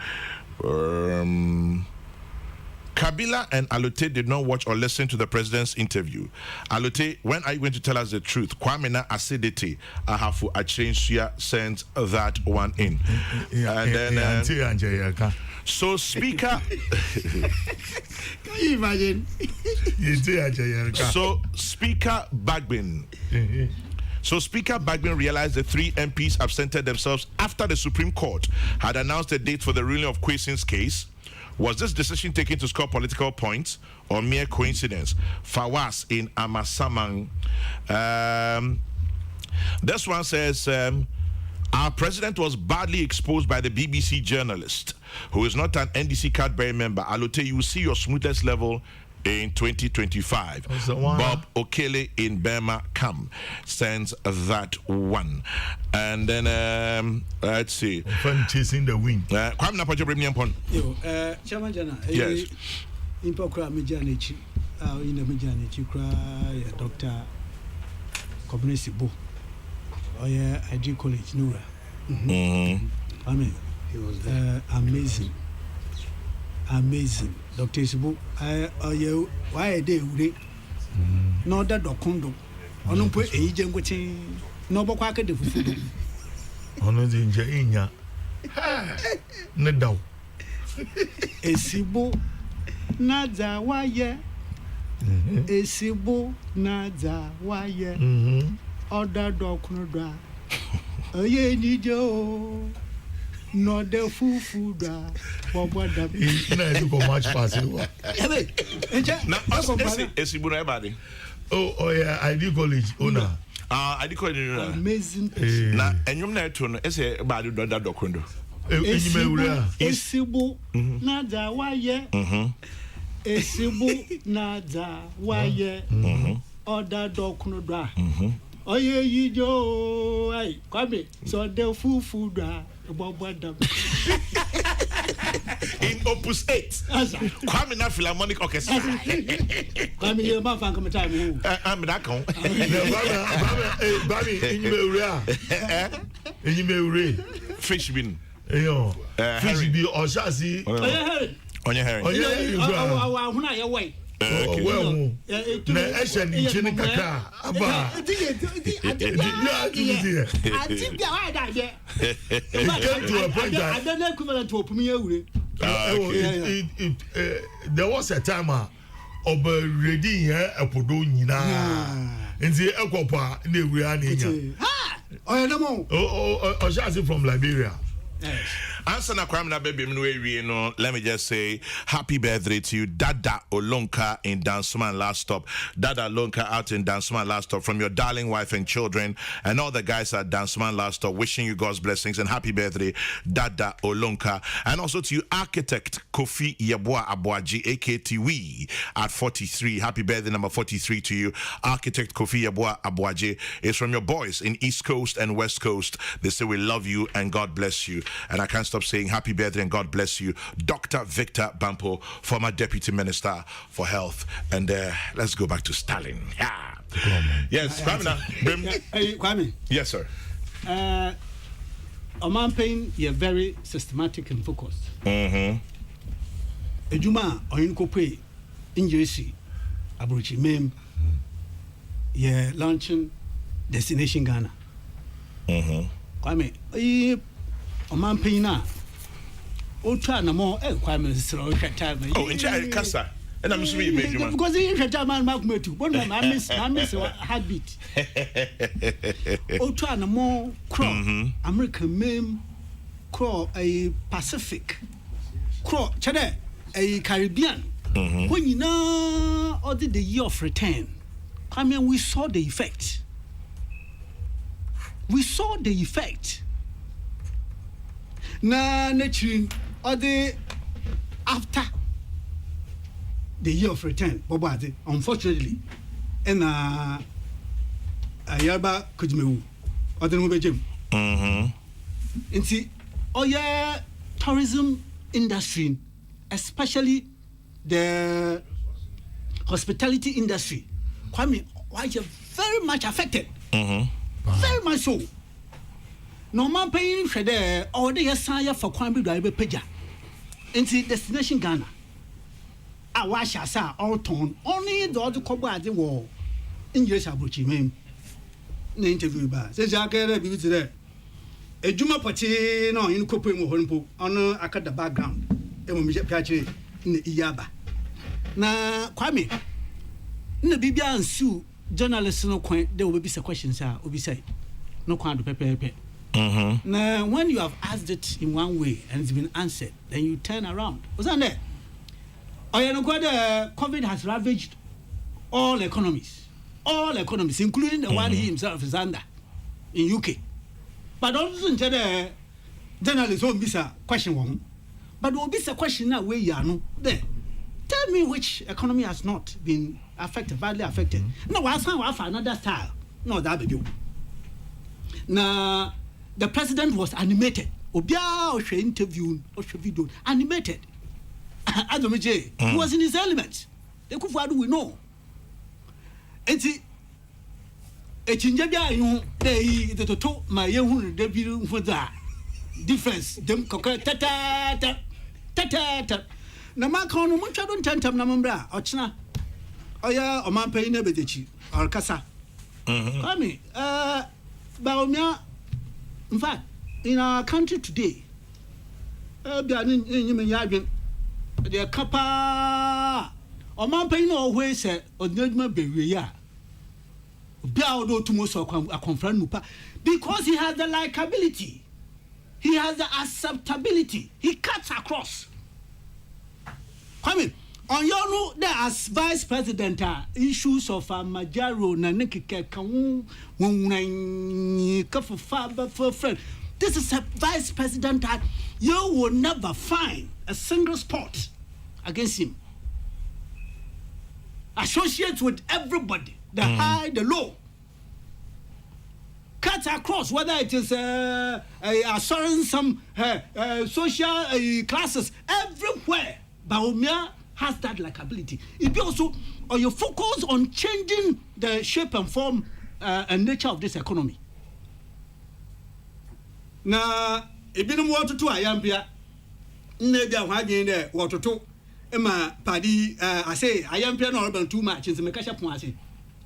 Kabila and Alute did not watch or listen to the president's interview. Alute, when are you going to tell us the truth? Kwamena acidity. I have to change here, send that one in. And then so Speaker Can you imagine? So Speaker Bagbin. So Speaker Bagbin realized the 3 MPs absented themselves after the Supreme Court had announced the date for the ruling of Kweson's case. Was this decision taken to score political points or mere coincidence? Fawas in Amasamang. This one says, our president was badly exposed by the BBC journalist, who is not an NDC card-bearing member. Alute, you will see your smoothness level in 2025. Bob Okele in Burma Kam sends that one. And then let's see. Fun chasing the wind. Kwame Napajo bring me upon. Chairman Jana. Yes. Impokra Mijanichi. In the Mijanichi cry Dr. Kobnesibo. Oh yeah, I do college Nura. I mean, he was amazing. Amazing. Dr. Sibu, why a day would it? No, that docundo. On no put agent watching no boquaka de food. On the Inja. No doubt. A Sibu Naza wire. A Sibu Naza wire. Order docundo. A ye need you. No the fufu da bobo da na you go match pass you na esibuna everybody oh yeah I do college owner I do college amazing na enyum na eto no ese ba do da dokondo esibu na da waye esibu na da waye order dokondo da oye yijo ai kwabe so the fufu da in Opus 8, Kwame na Philharmonic Orchestra. Kwame, you're my fan. Come time. I'm that con. Baby, in you Fish bin. Fish bin or chassis. On your herring. Well, na Asian in Chinikaka. Abba. I think to a point that I don't know equivalent to open me. There was a time of ready here a podonina. And the Ecopa, Newiani. Oh, Shazzy from Liberia. Answer na kwame na baby no, let me just say happy birthday to you, Dada Olonka in Dansuman last stop. Dada Olonka out in Dansuman last stop, from your darling wife and children and all the guys at Dansuman last stop, wishing you God's blessings and happy birthday, Dada Olonka. And also to you, architect Kofi Yeboah Abuaji, AKTW at 43. Happy birthday number 43 to you, architect Kofi Yeboah Abuaji. It's from your boys in East Coast and West Coast. They say we love you and God bless you. And I can't stop saying happy birthday and God bless you, Dr. Victor Bampo, former Deputy Minister for Health. And let's go back to Stalin. Yeah. Yes, Kwame. Yes, sir. Oman Pain, you're very systematic and focused. Ejuma Oyinkope Injesi Abuchi Mem. You're launching Destination Ghana. Kwame, Oman Pain na. Ultra na more Kwame slow time. Oh, in Casa. And I'm sure you made you because you had a man mark me too. One I miss heartbeat. Ultra na more crow American meme crow a Pacific crow Chade a Caribbean. When you know all the year of return, I mean we saw the effect. We saw the effect. Na nature or the after the year of return, Bobadi, unfortunately, and Ayaba Kujmu or the Nube Jim. And see, oh yeah, tourism industry, especially the hospitality industry, Kwame, why you very much affected. Very much so. No man paying for there or the Yesaya for Kwame Driver Peja. Into Destination Ghana. a washa sa all tone only the other kobo ade wo English abrochi mem na interview ba say jakere bi tire ejuma poti na yin kopo mu ho npo ono akada background e mo mi piache na iyaba na kwame na bibia nsu journalist no kwan they will be some questions obi say no kwan do pepepe. Now when you have asked it in one way and it's been answered, then you turn around. Was that there? Oh, you know, COVID has ravaged all economies, including the one he himself is under in UK. But also, the journalists won't be a question one, but will be a question now where you are no there. Tell me which economy has not been affected, badly affected. No, I found another style. No, that be you. Now, the president was animated. Obia Oshe interview, Oshe video, animated. Adomije, he was in his element. The Kufuadu we know. And see, a chinjabia, you the toto, my young debut for that difference. Them cocker tata. Namakon, much I don't tentam namambra, Ochna. Oh, yeah, or man paying a bedechi, or Casa. Come Baumia. In fact, in our country today, there are kappa or man paying always said, or Nedma Beria. Biao to most of a confront Mupa because he has the likability, he has the acceptability, he cuts across. I mean, on your know, there as vice president issues of Majaro Naniki for friend. This is a vice president that you will never find a single spot against him. Associates with everybody, the high, the low. Cuts across, whether it is assuring some social classes everywhere. Baumia has that likability. It be also, or you focus on changing the shape and form and nature of this economy. Now, if you don't want to do I am here, maybe I'm having there water to Emma Paddy. I say I am here not too much in the Mekasha Pwasi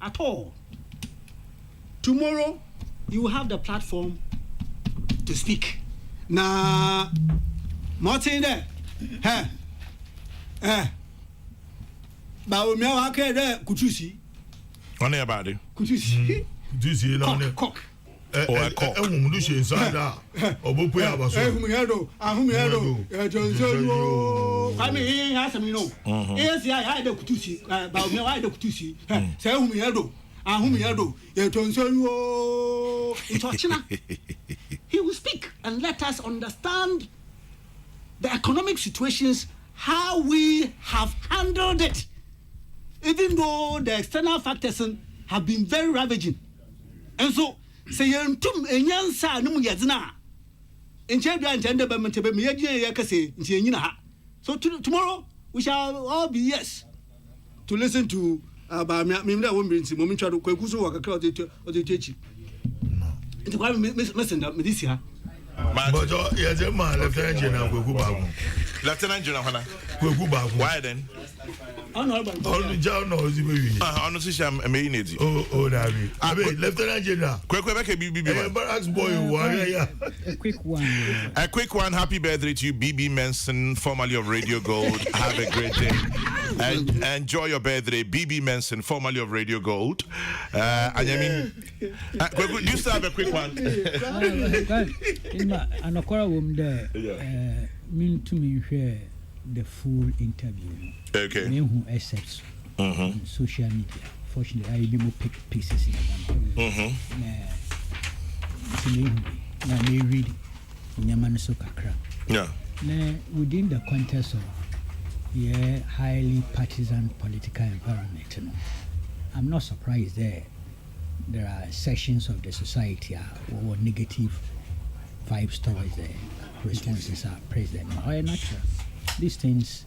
at all. Tomorrow you will have the platform to speak. Now, Martin there, But we are okay there. Could you see? On your body. Could you see? Could you see? Cock. Or a cock. I mean, he has a no. Yes, I had a could see. But me, I don't see. Say whom you do. Whom you do. You don't say you. He will speak and let us understand the economic situations, how we have handled it, even though the external factors have been very ravaging. And so, say you tum enyansa no yazna. Enchebia ntende be mentebe me yagye yakase ntianyina. So tomorrow we shall all be yes to listen to about me that won't be nti momentwa do kwaku so wakaka odetechi. Nti kwa me this year. But yes, man, Lieutenant General Kwaku Bagu. Lieutenant General Hana. Kwaku Bagu. Why then? On John knows you. Honestly, I'm a minute. Oh, David. I mean, Lieutenant General. Barracks boy. A quick one. A quick one. Happy birthday to you, BB Manson, formerly of Radio Gold. Have a great day. And enjoy your birthday, BB Manson, formerly of Radio Gold. And I mean, you still have a quick one. And a quarter woman there mean to me share the full interview. Okay. Me who accepts on social media. Fortunately, I didn't pick pieces in the one. Now, me read in Yamanaso Kakra. Yeah. Now, within the context of highly partisan political environment, I'm not surprised there are sections of the society or negative vibes towards the responses are present. Or natural. These things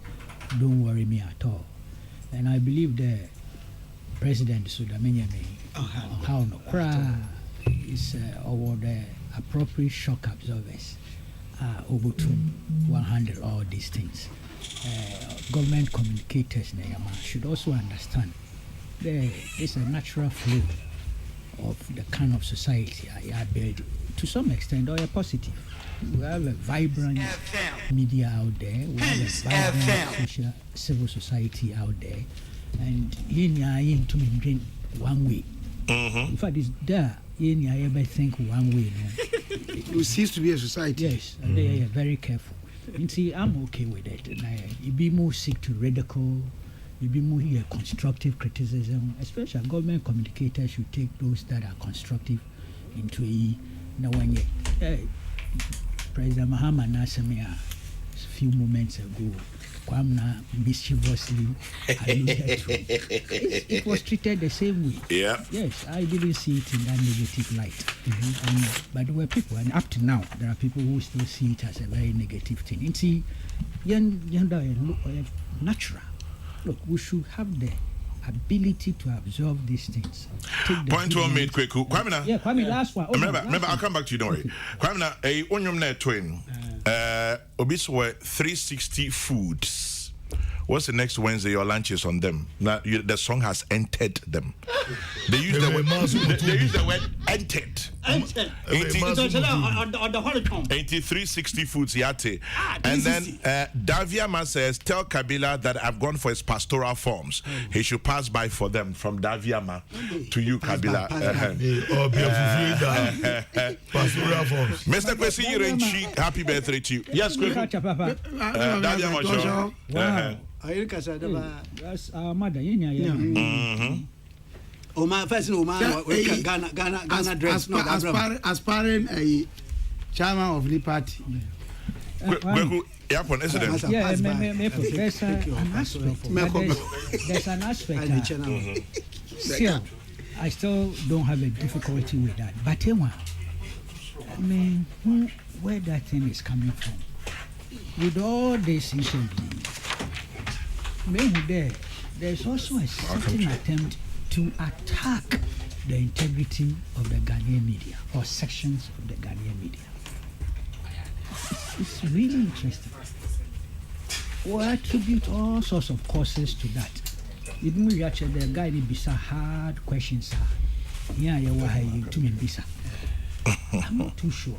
don't worry me at all. And I believe the President Sudamenya how no cry is over the appropriate shock absorbers over to 100 all these things. government communicators should also understand there is a natural flow of the kind of society I build to some extent or a positive. We have a vibrant media out there, we have a vibrant civil society out there, and in to drink one way. In fact, it's there. I ever think one way. It cease to be a society. Yes, and they are very careful. You see, I'm okay with it. You be more seek to ridicule, you be more here constructive criticism, especially government communicators should take those that are constructive into President Mahama Nasamia a few moments ago, Kwamna mischievously alluded to. It was treated the same way. Yeah. Yes, I didn't see it in that negative light. But there were people, and up to now, there are people who still see it as a very negative thing. And see, natural. Look, we should have the ability to absorb these things. Point one made quick. Kwamina. Yeah, Kwame, last one. Remember, I'll come back to you, don't worry. Kwamina, a onion net twin. Obis were 360 foods. What's the next Wednesday? Your lunches on them. Now the song has entered them. They use the word. They use the word entered. Entered. On the horizon. 360 foods yate. And then Daviama says, tell Kabila that I've gone for his pastoral forms. He should pass by for them from Daviama to you, Kabila. Pastoral forms. Mr. Kwesi Yirenchi, happy birthday to you. Yes, Kwesi. Daviama show. Wow. That's our mother. Oma first Ghana dress aspiring a chairman of the party. There's an aspect. Still, I still don't have a difficulty with that. But I mean, where that thing is coming from? With all these interviews, maybe there's also a certain attempt to attack the integrity of the Ghanaian media or sections of the Ghanaian media. It's really interesting. We attribute all sorts of causes to that. Even we actually the guy they bisa hard questions. Yeah, I'm not too sure.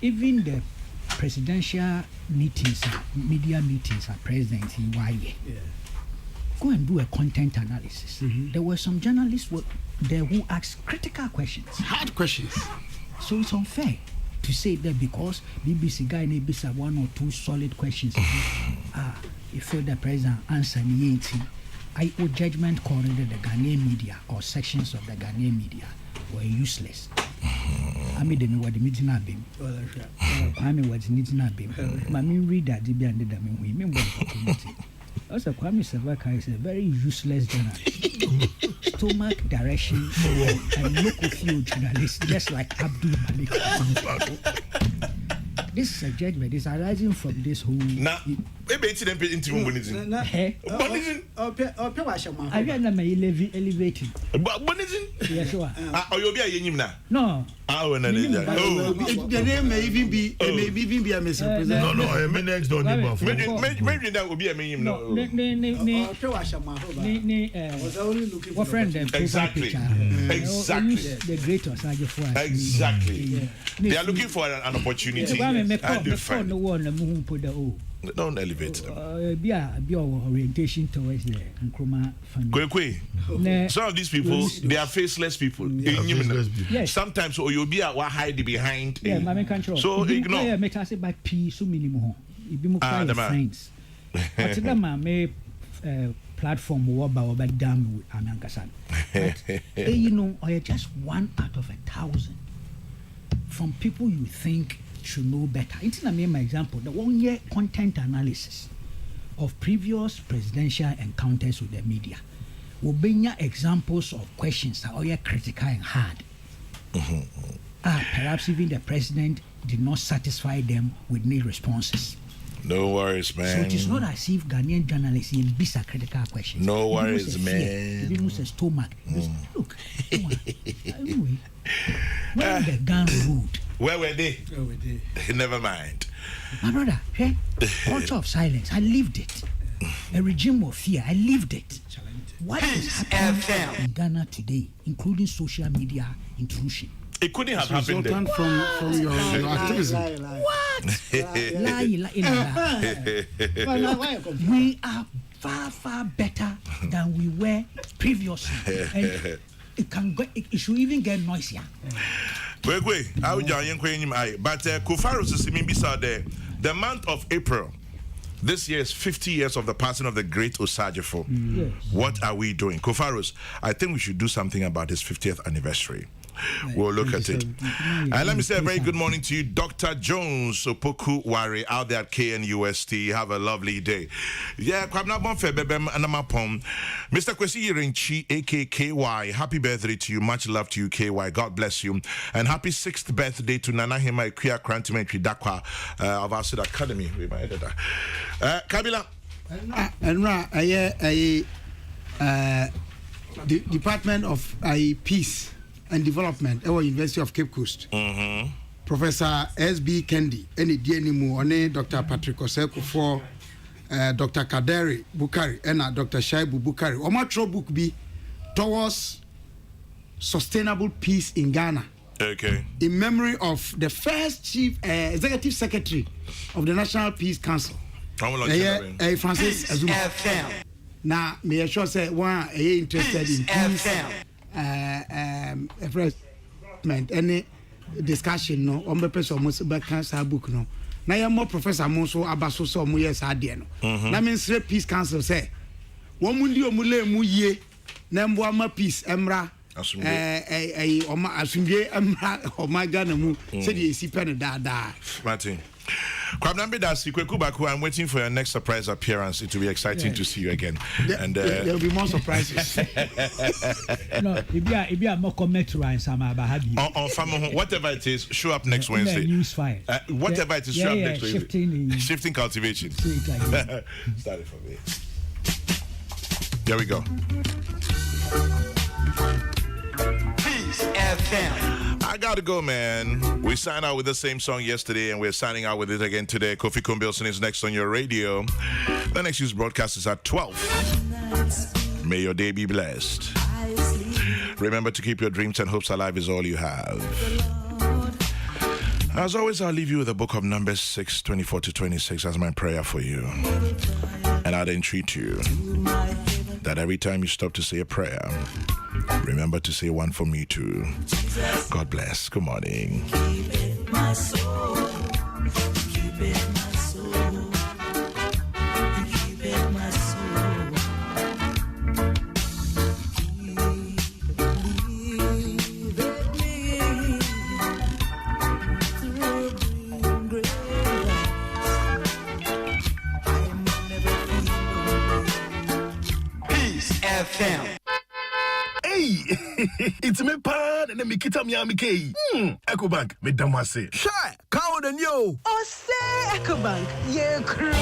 Even the presidential meetings, media meetings are present in YA. Go and do a content analysis. There were some journalists there who asked critical questions. Hard questions. So it's unfair to say that because BBC guy may be one or two solid questions. You feel the president answer I owe judgment calling that the Ghanaian media or sections of the Ghanaian media were useless. I mean, they were the meeting have been. I mean, what's needing have been. I mean, read that. We remember the community. Also, Kwame Savaka is a very useless journalist. Stomach direction and local field journalist, just like Abdul Malik. This judgment is arising from this whole. Now, maybe it's them into Bonizin. Elevating. Bonizin? Yes, sure. Or you'll be a Yenimna? No. The name may even be a Mr. President. No, I mean next door neighbor. Maybe that will be a minimum. What friend? Exactly. The great Osage for us. Exactly. They are looking for an opportunity. Don't elevate them. Be orientation towards the Nkrumah family. Some of these people, they are faceless people. Yes. Sometimes you'll be hide behind. Yeah, control. So ignore. Make us say by P so minimum. It be more friends. But them platform over dam with Anankasan. You know, or just 1 out of 1,000 from people you think should know better. It's my example. The 1 year content analysis of previous presidential encounters with the media will bring examples of questions that are critical and hard. Perhaps even the president did not satisfy them with need responses. No worries, man. So it is not as if Ghanaian journalists in bisa critical questions. No worries, man. Even with a stomach. Look, anyway, when the gun ruled. Where were they? Never mind. My brother, hey, culture of silence. I lived it. A regime of fear. I lived it. What is happening in Ghana today, including social media intrusion? It couldn't have happened then. From your activism. What? We are far better than we were previously. And it should even get noisier. Wait, I will join you. But Kofaros is beside the month of April. This year is 50 years of the passing of the great Osajefo. Yes. What are we doing? Kofaros, I think we should do something about his 50th anniversary. We'll look at it. And let me say a very good morning to you, Dr. Jones Opoku Wari, out there at KNUST. Have a lovely day. Yeah, Mr. Kwesi Yirinchi, AKKY, happy birthday to you. Much love to you, KY. God bless you. And happy 6th birthday to Nana Hema Kuya Krantimentri Dakwa of our City Academy. With my editor. Kabila. The Department of Peace and Development at University of Cape Coast. Professor S.B. Kendi, any DNMU, Dr. Patrick Oseko for Dr. Kaderi Bukari, and Dr. Shaibu Bukari. Omatro book be towards sustainable peace in Ghana. Okay. In memory of the first chief executive secretary of the National Peace Council. Francis Azuma. Now, may I sure say one interested in peace. Any discussion no on the person almost back cancer book no. Now you're more Professor Monso Abaso so mu yes adieno. That means Peace Council say one mundi omule mu ye na mbo ama peace emra oma asumdwe emra oma Ghana mu say the esi pen da Martin. I'm waiting for your next surprise appearance. It will be exciting to see you again. And there will be more surprises. No, if you are more comment to whatever it is, show up next Wednesday. News file. Whatever it is, show up next Wednesday. Shifting cultivation. Started for me. There we go. Peace FM. I gotta go, man. We signed out with the same song yesterday, and we're signing out with it again today. Kofi Kumbilson is next on your radio. The next news broadcast is at 12. May your day be blessed. Remember to keep your dreams and hopes alive is all you have. As always, I'll leave you with the book of Numbers 6:24-26 as my prayer for you. And I'd entreat you that every time you stop to say a prayer, remember to say one for me too. God bless. Good morning. Keep it my soul. Keep it my soul. Keep it my soul. Believe in me through green grass. I never feel Peace FM. Hey, it's me pan and me kita mi amike. Ecobank me damase. Shy, count and yo. Oh, say Ecobank, yeah, crew.